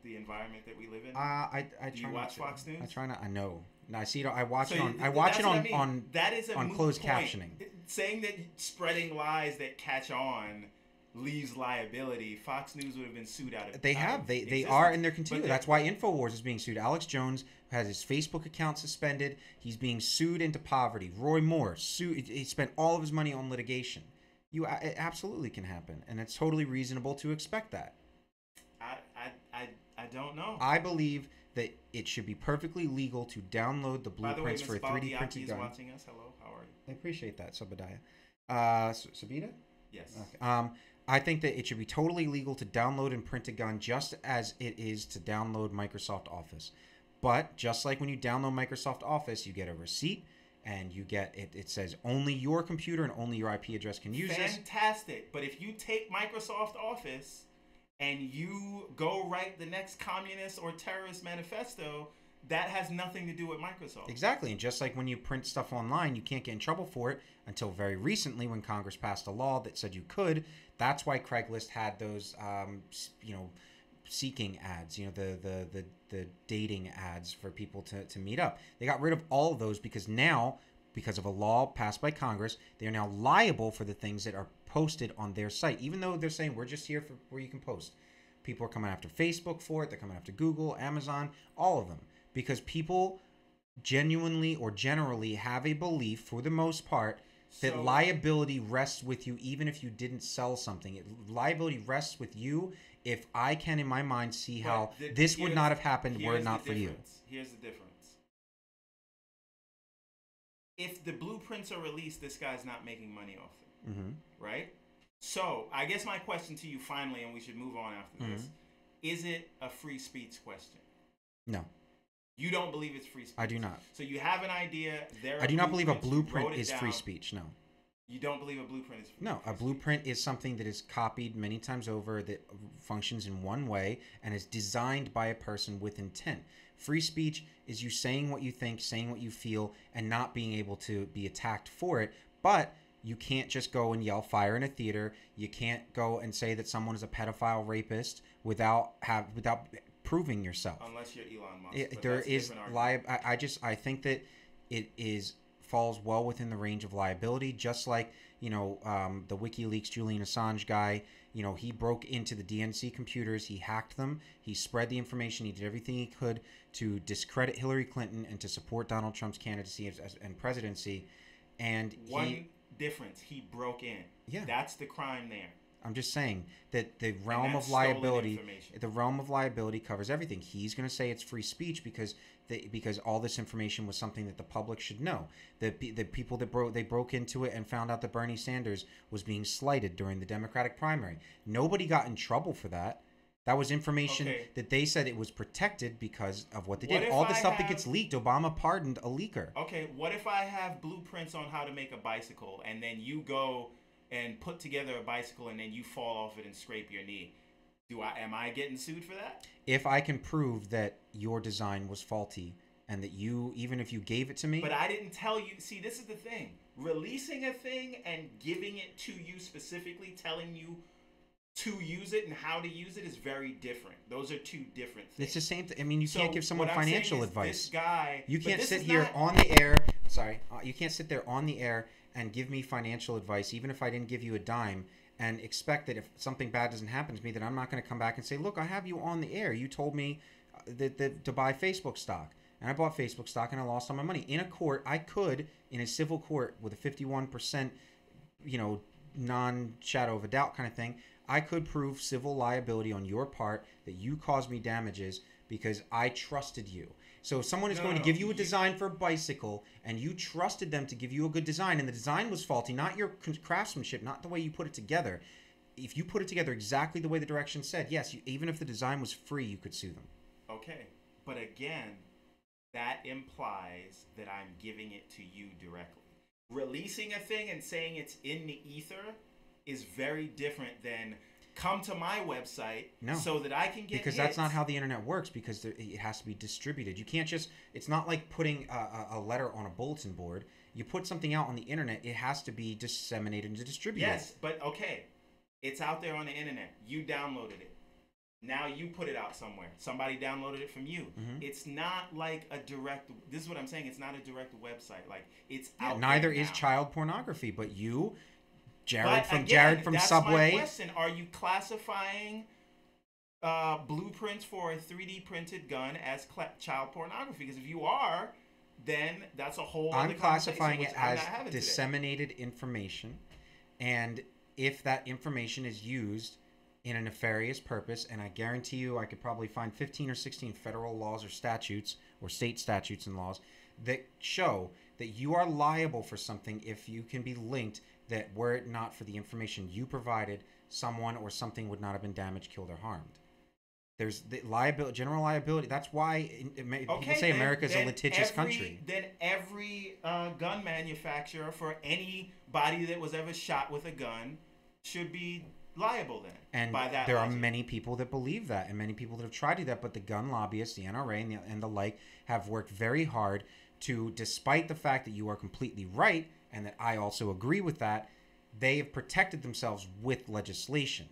the environment that we live in?
I
do you watch Fox News?
I try not. I know. No, I see it. I watch it on
that is a
closed captioning.
Saying that spreading lies that catch on leaves liability. Fox News would have been sued out of.
They are, and they're continuing. That's why InfoWars is being sued. Alex Jones has his Facebook account suspended. He's being sued into poverty. Roy Moore sued. He spent all of his money on litigation. It absolutely can happen, and it's totally reasonable to expect that.
I don't know.
I believe that it should be perfectly legal to download the blueprints for a 3D printed gun.
Watching us. Hello, how are you?
I appreciate that, Sobadiah. Sabita?
Yes.
Okay. I think that it should be totally legal to download and print a gun, just as it is to download Microsoft Office. But just like when you download Microsoft Office, you get a receipt, and you get it says only your computer and only your IP address can use this.
Fantastic. But if you take Microsoft Office and you go write the next communist or terrorist manifesto, that has nothing to do with Microsoft.
Exactly. And just like when you print stuff online, you can't get in trouble for it until very recently when Congress passed a law that said you could. That's why Craigslist had those, seeking ads, the dating ads for people to meet up. They got rid of all of those because of a law passed by Congress, they are now liable for the things that are posted on their site, even though they're saying we're just here for where you can post. People are coming after Facebook for it. They're coming after Google, Amazon, all of them, because people genuinely or generally have a belief, for the most part, that liability rests with you even if you didn't sell something. Liability rests with you if I can, in my mind, see how this would not have happened were it not for you.
Here's the difference. If the blueprints are released, this guy's not making money off them, right? So I guess my question to you finally, and we should move on after this, is it a free speech question?
No.
You don't believe it's free speech?
I do not.
So you have an idea.
I do not believe a blueprint is free speech, no.
You don't believe a blueprint is free speech?
No, a blueprint is something that is copied many times over, that functions in one way and is designed by a person with intent. Free speech is you saying what you think, saying what you feel, and not being able to be attacked for it. But you can't just go and yell fire in a theater. You can't go and say that someone is a pedophile rapist without proving yourself.
Unless you're Elon Musk.
I think that it falls well within the range of liability, just like the WikiLeaks Julian Assange guy. He broke into the DNC computers, he hacked them, he spread the information, he did everything he could to discredit Hillary Clinton and to support Donald Trump's candidacy and presidency. And
one difference, he broke in.
Yeah,
that's the crime there.
I'm just saying that the realm of liability covers everything. He's going to say it's free speech because all this information was something that the public should know. The people that broke into it and found out that Bernie Sanders was being slighted during the Democratic primary. Nobody got in trouble for that. That was information that they said it was protected because of what they did. All the stuff that gets leaked, Obama pardoned a leaker.
Okay, what if I have blueprints on how to make a bicycle, and then you go and put together a bicycle, and then you fall off it and scrape your knee? Am I getting sued for that?
If I can prove that your design was faulty and that even if you gave it to me.
But I didn't tell you. See, this is the thing. Releasing a thing and giving it to you specifically, telling you to use it and how to use it is very different. Those are two different things.
It's the same thing. I mean, you can't give someone financial advice.
This guy,
you can't sit here on the air. Sorry, you can't sit there on the air and give me financial advice, even if I didn't give you a dime, and expect that if something bad doesn't happen to me, that I'm not going to come back and say, look, I have you on the air. You told me that to buy Facebook stock. And I bought Facebook stock and I lost all my money. In a court, I could, in a civil court with a 51%, non-shadow of a doubt kind of thing, I could prove civil liability on your part that you caused me damages because I trusted you. So if someone is going to give you a design for a bicycle and you trusted them to give you a good design and the design was faulty, not your craftsmanship, not the way you put it together. If you put it together exactly the way the directions said, yes, even if the design was free, you could sue them.
Okay. But again, that implies that I'm giving it to you directly. Releasing a thing and saying it's in the ether is very different than come to my website so that I can get
because that's not how the internet works, because it has to be distributed. You can't just, it's not like putting a letter on a bulletin board. You put something out on the internet, it has to be disseminated and distributed.
Yes, but okay, it's out there on the internet. You downloaded it. Now you put it out somewhere. Somebody downloaded it from you. Mm-hmm. It's not like a direct, this is what I'm saying, it's not a direct website. Like, it's out there.
Neither is child pornography, but you, Jared from
that's
Subway.
My question. Are you classifying blueprints for a 3D printed gun as child pornography? Because if you are, then that's a whole other conversation.
I'm classifying it as disseminated information, and if that information is used in a nefarious purpose, and I guarantee you I could probably find 15 or 16 federal laws or statutes or state statutes and laws that show that you are liable for something if you can be linked that were it not for the information you provided, someone or something would not have been damaged, killed, or harmed. There's the liability, general liability. That's why people say America is a litigious country.
Then every gun manufacturer for anybody that was ever shot with a gun should be liable then.
And
by that
there
logic.
are many people that believe that, and many people that have tried to do that, but the gun lobbyists, the NRA and the like, have worked very hard to, despite the fact that you are completely right, and that I also agree with that, they have protected themselves with legislation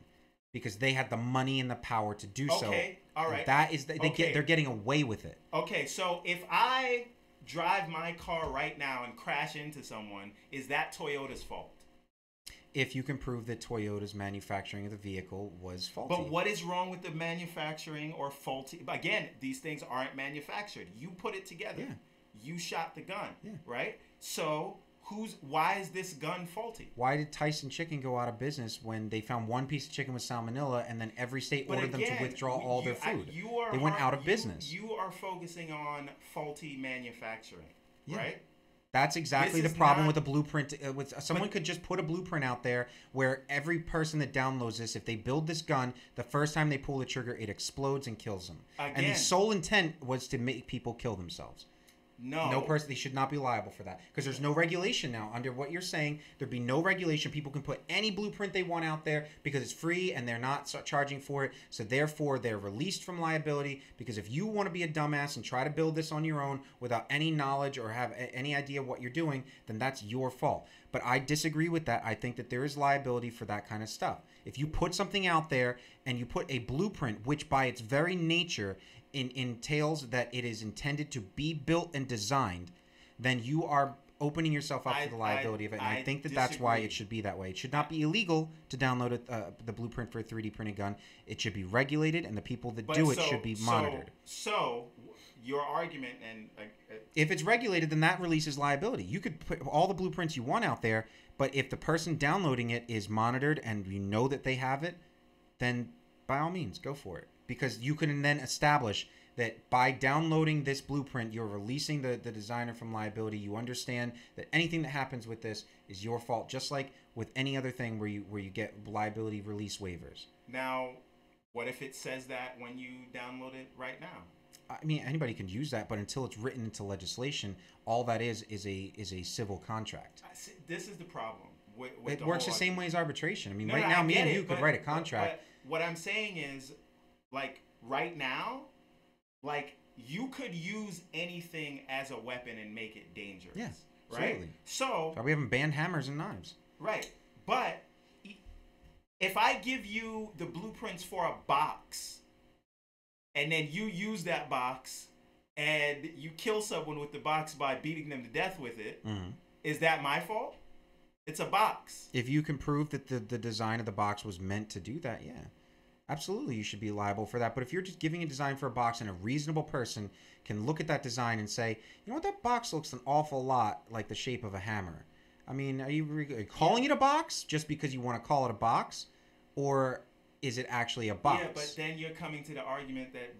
because they had the money and the power to do so.
Okay, all right.
That is, they're getting away with it.
Okay, so if I drive my car right now and crash into someone, is that Toyota's fault?
If you can prove that Toyota's manufacturing of the vehicle was faulty.
But what is wrong with the manufacturing or faulty? Again, these things aren't manufactured. You put it together.
Yeah.
You shot the gun, right? So why is this gun faulty?
Why did Tyson Chicken go out of business when they found one piece of chicken with salmonella and then every state ordered them to withdraw all their food? They went out of business.
You are focusing on faulty manufacturing, right?
That's exactly the problem with a blueprint. Someone could just put a blueprint out there where every person that downloads this, if they build this gun, the first time they pull the trigger, it explodes and kills them.
Again,
and the sole intent was to make people kill themselves. No person, they should not be liable for that because there's no regulation now. Under what you're saying, there'd be no regulation. People can put any blueprint they want out there because it's free and they're not charging for it. So therefore, they're released from liability because if you want to be a dumbass and try to build this on your own without any knowledge or have any idea of what you're doing, then that's your fault. But I disagree with that. I think that there is liability for that kind of stuff. If you put something out there and you put a blueprint, which by its very nature entails that it is intended to be built and designed, then you are opening yourself up to the liability of it. And I think that that's why it should be that way. It should not be illegal to download the blueprint for a 3D printed gun. It should be regulated, and the people that do it should be monitored.
So your argument, and
if it's regulated, then that releases liability. You could put all the blueprints you want out there, but if the person downloading it is monitored and you know that they have it, then by all means, go for it. Because you can then establish that by downloading this blueprint, you're releasing the designer from liability. You understand that anything that happens with this is your fault, just like with any other thing where you get liability release waivers.
Now, what if it says that when you download it right now?
I mean, anybody can use that, but until it's written into legislation, all that is a civil contract.
This is the problem.
It works the same way as arbitration. I mean, right now, me and you could write a contract.
But what I'm saying is, like, right now, like, you could use anything as a weapon and make it dangerous.
Yeah,
right?
Absolutely.
So
we haven't banned hammers and knives.
Right. But if I give you the blueprints for a box, and then you use that box, and you kill someone with the box by beating them to death with it, is that my fault? It's a box.
If you can prove that the design of the box was meant to do that, yeah. Absolutely, you should be liable for that. But if you're just giving a design for a box and a reasonable person can look at that design and say, you know what, that box looks an awful lot like the shape of a hammer. I mean, are you calling it a box just because you want to call it a box? Or is it actually a box?
Yeah, but then you're coming to the argument that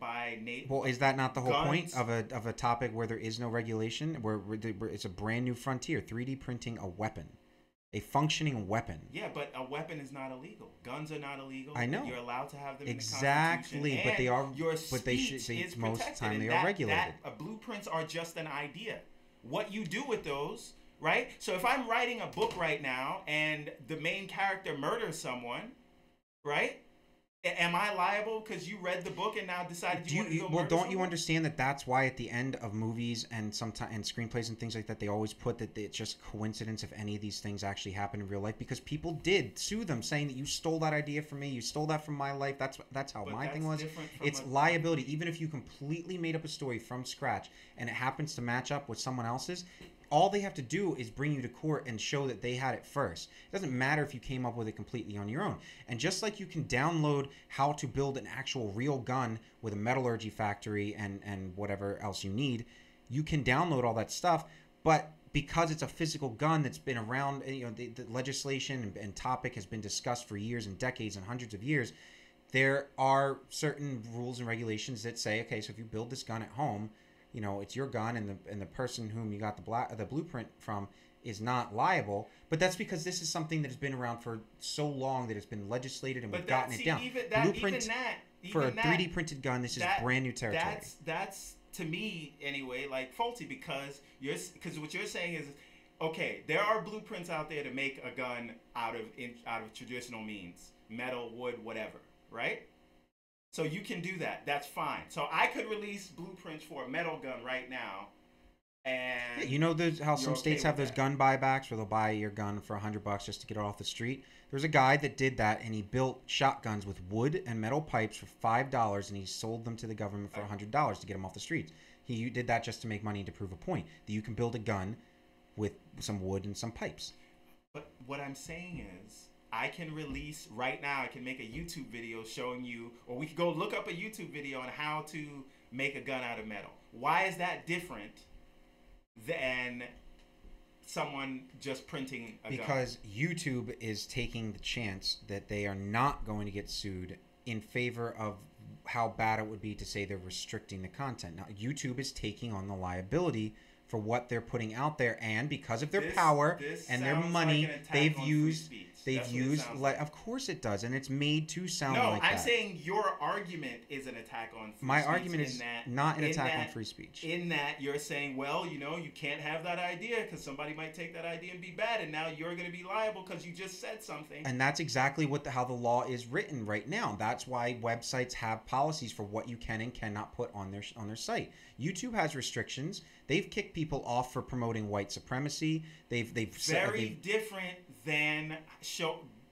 well, is that not the whole point of a topic where there is no regulation, where it's a brand new frontier, 3D printing a weapon? A functioning weapon.
Yeah, but a weapon is not illegal. Guns are not illegal.
I know.
You're allowed to have them
exactly,
in the Constitution.
but they are.
Your
but they should. Most of the time, they are regulated.
Blueprints are just an idea. What you do with those, right? So if I'm writing a book right now and the main character murders someone, right? Am I liable because you read the book and now decided you want to go murder
don't
someone?
You understand that that's why at the end of movies and sometimes and screenplays and things like that, they always put that it's just coincidence if any of these things actually happen in real life, because people did sue them saying that you stole that idea from me, you stole that from my life. That's how my thing was. It's liability. Even if you completely made up a story from scratch and it happens to match up with someone else's, all they have to do is bring you to court and show that they had it first. It doesn't matter if you came up with it completely on your own. And just like you can download how to build an actual real gun with a metallurgy factory and whatever else you need, you can download all that stuff. But because it's a physical gun that's been around, you know, the legislation and topic has been discussed for years and decades and hundreds of years, there are certain rules and regulations that say, okay, so if you build this gun at home, you know, it's your gun, and the person whom you got the blueprint from is not liable. But that's because this is something that has been around for so long that it's been legislated and we've gotten it down. Blueprint for a 3D printed gun, this is brand new territory.
That's to me anyway, like faulty, because what you're saying is, okay, there are blueprints out there to make a gun out of traditional means, metal, wood, whatever, right? So you can do that. That's fine. So I could release blueprints for a metal gun right now, and
yeah, you know how some states have those gun buybacks where they'll buy your gun for $100 just to get it off the street. There's a guy that did that, and he built shotguns with wood and metal pipes for $5, and he sold them to the government for $100 to get them off the streets. He did that just to make money, to prove a point that you can build a gun with some wood and some pipes.
But what I'm saying is, I can release right now, I can make a YouTube video showing you, or we could go look up a YouTube video on how to make a gun out of metal. Why is that different than someone just printing a gun?
Because YouTube is taking the chance that they are not going to get sued in favor of how bad it would be to say they're restricting the content. Now, YouTube is taking on the liability for what they're putting out there, and because of their power and their money, they've used, of course it does, and it's made to sound like that. No,
I'm saying your argument is an attack on free speech.
My argument is not an attack on free speech.
In that you're saying, well, you know, you can't have that idea because somebody might take that idea and be bad, and now you're going to be liable because you just said something.
And that's exactly how the law is written right now. That's why websites have policies for what you can and cannot put on their site. YouTube has restrictions. They've kicked people off for promoting white supremacy. They've
different than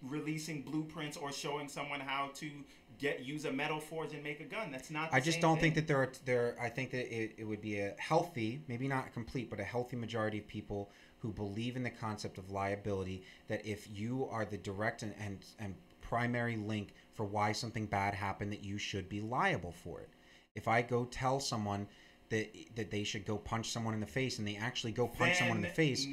releasing blueprints or showing someone how to use a metal forge and make a gun. That's not. I just don't
think that I think that it would be a healthy, maybe not complete, but a healthy majority of people who believe in the concept of liability. That if you are the direct and primary link for why something bad happened, that you should be liable for it. If I go tell someone that they should go punch someone in the face, and they actually go punch someone in the face,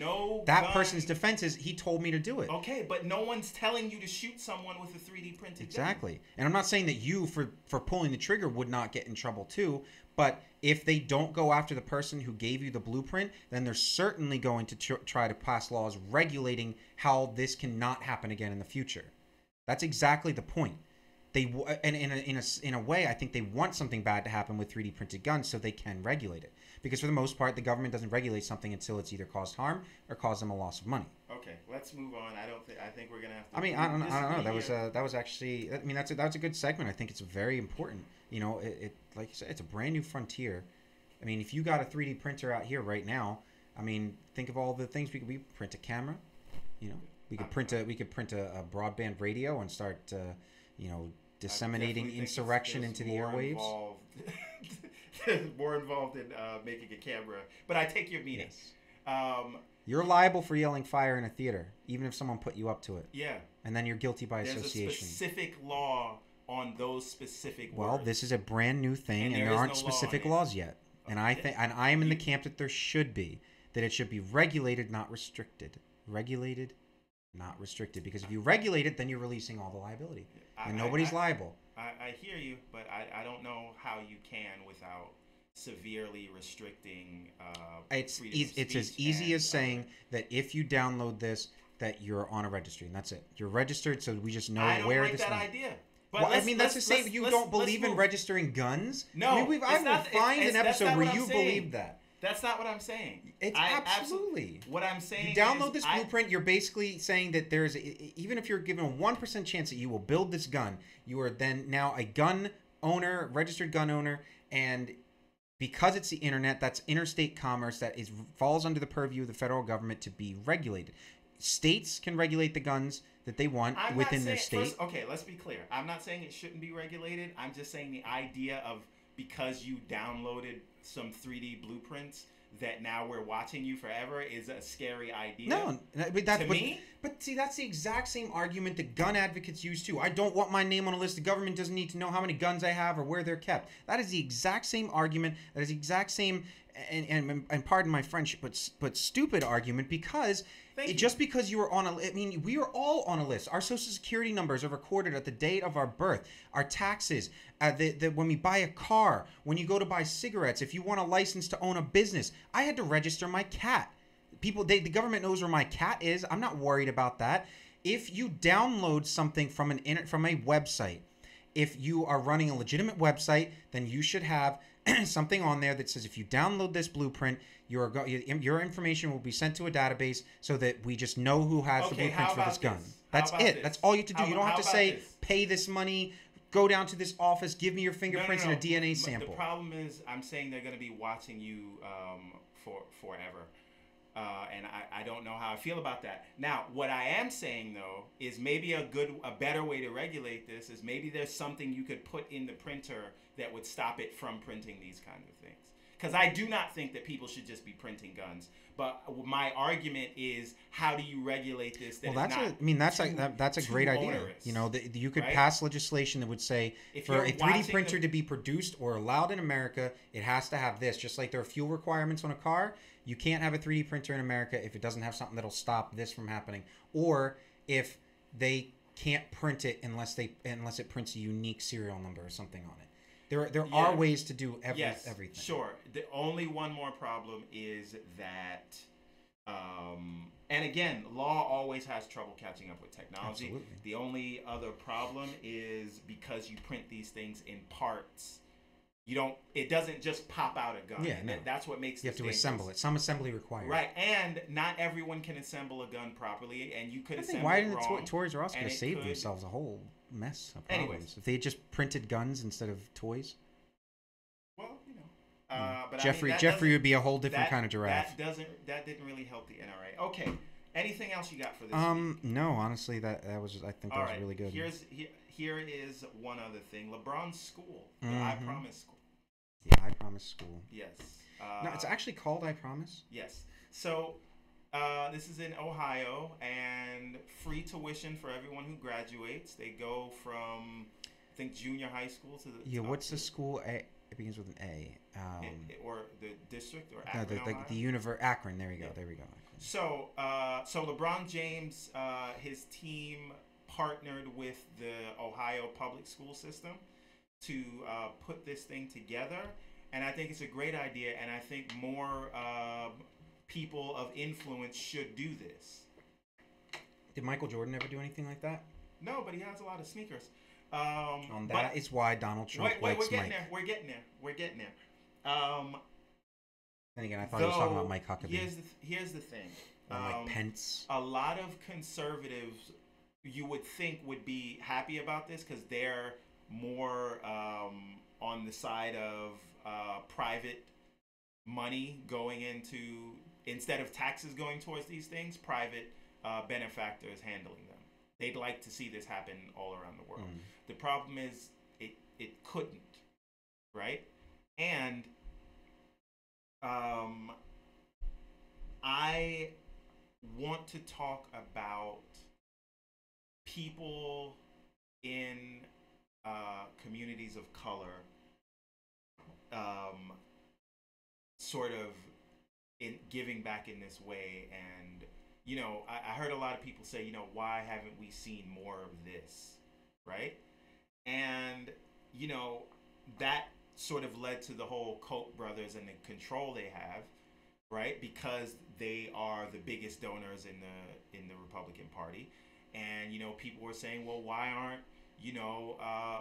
person's defense is, he told me to do it.
Okay, but no one's telling you to shoot someone with a 3D printed gun.
Exactly. And I'm not saying that you, for pulling the trigger, would not get in trouble too, but if they don't go after the person who gave you the blueprint, then they're certainly going to try to pass laws regulating how this cannot happen again in the future. That's exactly the point. And in a way, I think they want something bad to happen with 3D printed guns so they can regulate it. Because for the most part, the government doesn't regulate something until it's either caused harm or caused them a loss of money.
Okay, let's move on. I think we're gonna have to.
I mean, I don't know. That was actually. I mean, that was a good segment. I think it's very important. You know, it like you said, it's a brand new frontier. I mean, if you got a 3D printer out here right now, I mean, think of all the things we could print a camera. You know, we could print a broadband radio and start you know, disseminating insurrection into the airwaves.
More involved in making a camera, but I take your meaning.
Yes. You're liable for yelling fire in a theater, even if someone put you up to it.
Yeah.
And then you're guilty by
There's
association.
a specific law on those specific words.
Well, this is a brand new thing, and there aren't specific laws yet. And I am in the camp that there should be. That it should be regulated, not restricted. Regulated, not restricted. Because if you regulate it, then you're releasing all the liability. And nobody's liable.
I hear you, but I don't know how you can without severely restricting
it's as easy as saying that if you download this, that you're on a registry, and that's it. You're registered, so we just know where this is.
I don't like that idea. But
well, I mean, that's the same. You don't believe in registering guns?
No,
I mean, I will find an episode where you believe that.
That's not what I'm saying.
It's absolutely.
What I'm saying
is... You download this blueprint, you're basically saying that there's... even if you're given a 1% chance that you will build this gun, you are then now a gun owner, registered gun owner, and because it's the internet, that's interstate commerce that falls under the purview of the federal government to be regulated. States can regulate the guns that they want within their state.
Okay, let's be clear. I'm not saying it shouldn't be regulated. I'm just saying the idea of because you downloaded some 3D blueprints that now we're watching you forever is a scary idea.
No, but see, that's the exact same argument that gun advocates use too. I don't want my name on a list. The government doesn't need to know how many guns I have or where they're kept. That is the exact same argument. That is the exact same, and pardon my French, but stupid argument because. Just because you are on a... I mean, we are all on a list. Our social security numbers are recorded at the date of our birth. Our taxes, when we buy a car, when you go to buy cigarettes, if you want a license to own a business. I had to register my cat. The government knows where my cat is. I'm not worried about that. If you download something from a website, if you are running a legitimate website, then you should have something on there that says if you download this blueprint, your information will be sent to a database so that we just know who has the blueprint for this gun. That's it. That's all you have to do. You don't have to say, pay this money, go down to this office, give me your fingerprints and a DNA sample.
The problem is I'm saying they're going to be watching you forever. And I don't know how I feel about that. Now, what I am saying, though, is maybe a better way to regulate this is maybe there's something you could put in the printer that would stop it from printing these kinds of things. Because I do not think that people should just be printing guns. But my argument is, how do you regulate this? That's
a great idea.
Onerous,
you know, you could pass legislation that would say for a 3D printer to be produced or allowed in America, it has to have this. Just like there are fuel requirements on a car, you can't have a 3D printer in America if it doesn't have something that'll stop this from happening, or if they can't print it unless it prints a unique serial number or something on it. There are ways to do everything.
Sure. The only one more problem is that, and again, law always has trouble catching up with technology.
Absolutely.
The only other problem is because you print these things in parts, it doesn't just pop out a gun.
Yeah, no.
That's what makes
you have to assemble it. Some assembly required.
Right, and not everyone can assemble a gun properly, and you could assemble
why
it
didn't
wrong.
Toys R Us could have saved themselves a whole mess of problems.
Anyways.
If they had just printed guns instead of toys.
Well, but
Jeffrey would be a whole different kind of giraffe.
That didn't really help the NRA. Okay, anything else you got for this week?
No, honestly, that was really good.
Here is one other thing. LeBron's school, the I Promise school.
Yeah, I Promise school.
Yes.
No, it's actually called I Promise.
Yes. So this is in Ohio, and free tuition for everyone who graduates. They go from, I think, junior high school to the
what's the school? It begins with an A.
Or the district, or Akron,
the Akron. There we go. There we go.
So LeBron James, his team partnered with the Ohio public school system to put this thing together, and I think it's a great idea, and I think more people of influence should do this.
Did Michael Jordan ever do anything like that?
No, but he has a lot of sneakers.
That is why Donald Trump likes
we're getting
Mike.
there. We're getting there.
And again, I thought he was talking about Mike Huckabee.
Here's the thing.
Mike Pence.
A lot of conservatives, you would think, would be happy about this because they're more on the side of private money going into, instead of taxes going towards these things, private benefactors handling them. They'd like to see this happen all around the world. The problem is it couldn't, right? And I want to talk about people in communities of color, sort of in giving back in this way. And I heard a lot of people say, why haven't we seen more of this, right? And that sort of led to the whole Koch brothers and the control they have, right? Because they are the biggest donors in the Republican Party. And people were saying, well, why aren't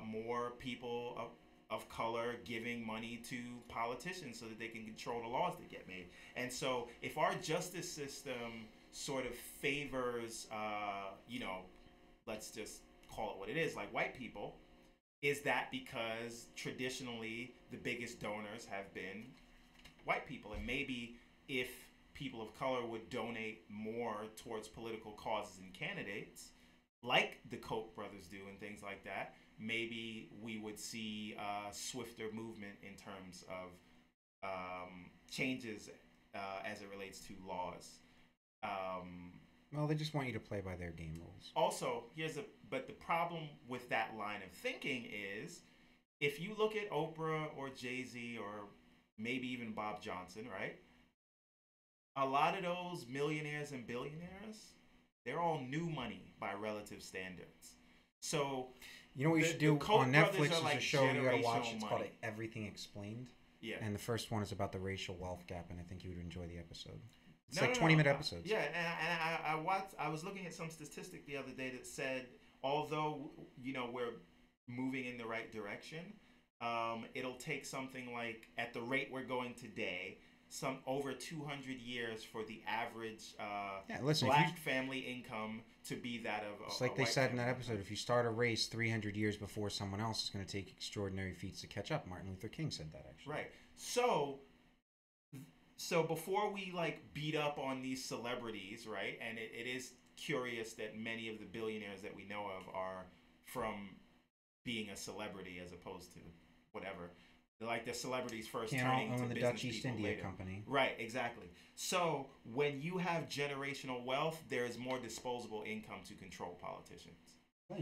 more people of color giving money to politicians so that they can control the laws that get made? And so if our justice system sort of favors let's just call it what it is, like white people, is that because traditionally the biggest donors have been white people? And maybe if people of color would donate more towards political causes and candidates, like the Koch brothers do and things like that, maybe we would see a swifter movement in terms of changes as it relates to laws.
Well, they just want you to play by their game rules.
Also, but the problem with that line of thinking is, if you look at Oprah or Jay-Z or maybe even Bob Johnson, right? A lot of those millionaires and billionaires, they're all new money by relative standards. So,
you know what you should do on Netflix is like a show you gotta watch. It's called Everything Explained.
Yeah.
And the first one is about the racial wealth gap, and I think you would enjoy the episode. It's 20-minute episodes.
Yeah, and I was looking at some statistic the other day that said, although we're moving in the right direction, it'll take something like, at the rate we're going today, some over 200 years for the average black family income to be that of
it's like they said in that episode, if you start a race 300 years before someone else, it's going to take extraordinary feats to catch up. Martin Luther King said that, actually.
Right. So before we beat up on these celebrities, right? And it is curious that many of the billionaires that we know of are from being a celebrity as opposed to whatever. Like the celebrities first turning to
the
business
Dutch East
people
India
later.
Company.
Right, exactly. So when you have generational wealth, there is more disposable income to control politicians.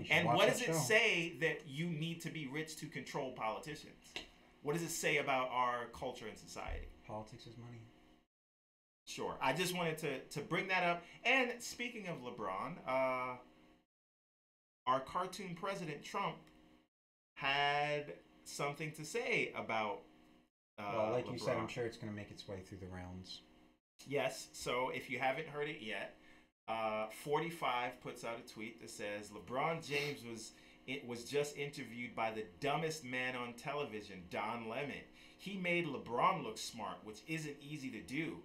And what does it say that you need to be rich to control politicians? What does it say about our culture and society?
Politics is money.
Sure. I just wanted to bring that up. And speaking of LeBron, our cartoon president Trump had something to say about
well, like
LeBron.
you said, I'm sure it's going to make its way through the rounds.
Yes. So if you haven't heard it yet, 45 puts out a tweet that says LeBron James was just interviewed by the dumbest man on television, Don Lemon. He made LeBron look smart, which isn't easy to do.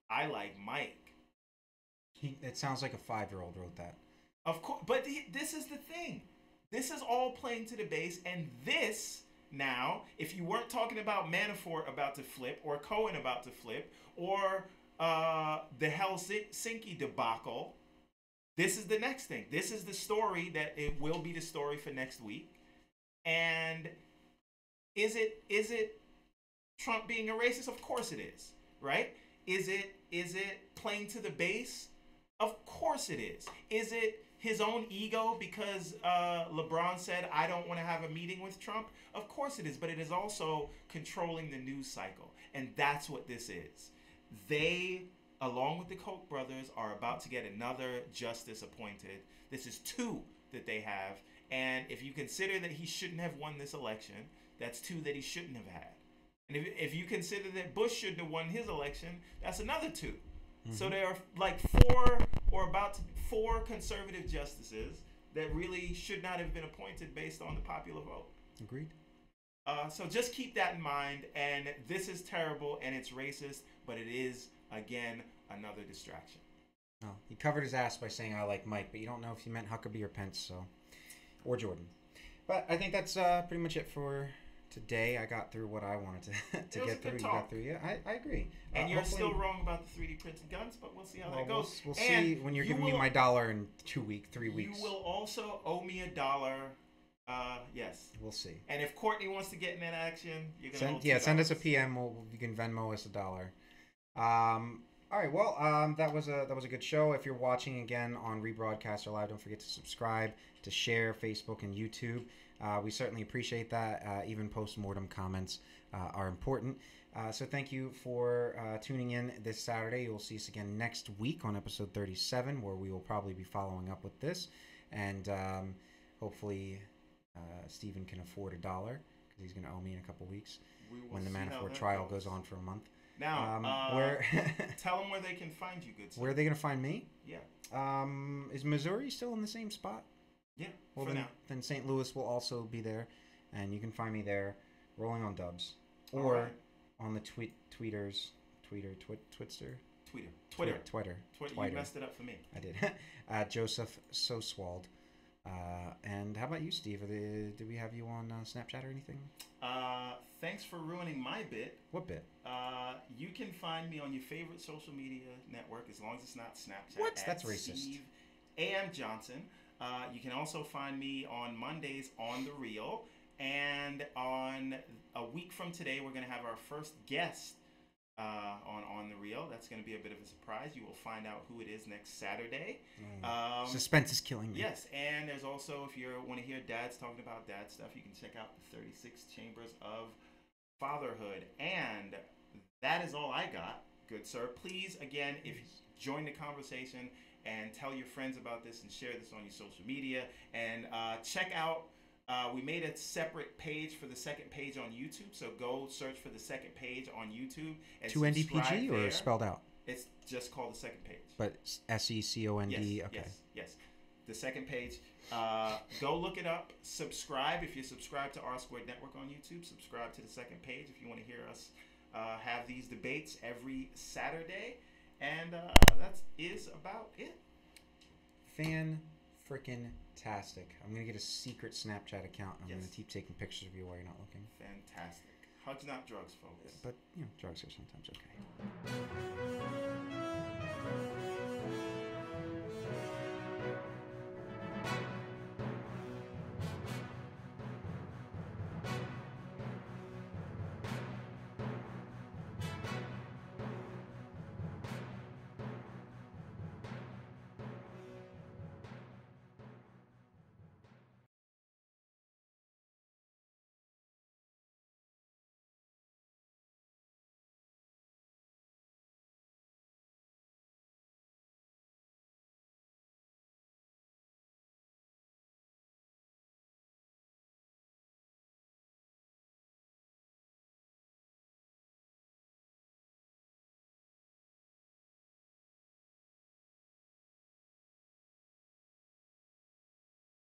I like Mike.
It sounds like a 5-year-old wrote that.
Of course, but this is the thing. This is all playing to the base, and this now, if you weren't talking about Manaforte about to flip, or Cohen about to flip, or the Helsinki debacle, this is the next thing. This is the story that it will be the story for next week. And is it Trump being a racist? Of course it is, right? Is it playing to the base? Of course it is. Is it his own ego because LeBron said, I don't want to have a meeting with Trump? Of course it is, but it is also controlling the news cycle. And that's what this is. They, along with the Koch brothers, are about to get another justice appointed. This is 2 that they have. And if you consider that he shouldn't have won this election, that's 2 that he shouldn't have had. And if you consider that Bush shouldn't have won his election, that's another 2. Mm-hmm. So there are like 4 conservative justices that really should not have been appointed based on the popular vote.
Agreed.
So just keep that in mind. And this is terrible and it's racist, but it is, again, another distraction.
Oh, he covered his ass by saying I like Mike, but you don't know if he meant Huckabee or Pence, or Jordan. But I think that's pretty much it for today. I got through what I wanted to get through. You got through. Yeah, I agree.
And you're still wrong about the 3D printed guns, but we'll see how that goes.
We'll see when you're giving me my $1 in 3 weeks.
You will also owe me $1. Yes.
We'll see.
And if Courtney wants to get in that action, you're gonna send
us a PM. You can Venmo us $1. All right. Well, that was a good show. If you're watching again on Rebroadcast or Live, don't forget to subscribe, to share Facebook and YouTube. We certainly appreciate that. Even post-mortem comments are important. So thank you for tuning in this Saturday. You'll see us again next week on episode 37, where we will probably be following up with this, and hopefully Stephen can afford $1 because he's going to owe me in a couple weeks when the Manaforte trial goes on for a month.
Now,
where
tell them where they can find you, good sir.
Where are they going to find me?
Yeah.
Is Missouri still in the same spot?
Yeah.
Well,
for now.
Then St. Louis will also be there, and you can find me there, rolling on dubs, or on the Twitter.
You messed it up for me.
I did. Joseph Soswald. And how about you, Steve? Did we have you on Snapchat or anything?
Thanks for ruining my bit.
What bit?
You can find me on your favorite social media network, as long as it's not Snapchat.
What? That's racist.
Steve A.M. Johnson. You can also find me on Mondays on The Real. And on a week from today, we're going to have our first guest on The Real. That's going to be a bit of a surprise. You will find out who it is next Saturday.
Suspense is killing me.
Yes, and there's also, if you want to hear dads talking about dad stuff, you can check out the 36 Chambers of Fatherhood. And that is all I got, good sir. Please, again, if you join the conversation and tell your friends about this and share this on your social media. And check out, we made a separate page for the second page on YouTube. So go search for the second page on YouTube. And
2 NDPG or spelled out?
It's just called the second page.
But SECOND?
Yes,
okay.
Yes. The second page. Go look it up. Subscribe. If you subscribe to R Squared Network on YouTube, subscribe to the second page if you want to hear us have these debates every Saturday. And that is about it.
Fan-frickin-tastic. I'm going to get a secret Snapchat account. I'm going to keep taking pictures of you while you're not looking.
Fantastic. Hugs, not drugs, folks.
But, drugs are sometimes okay.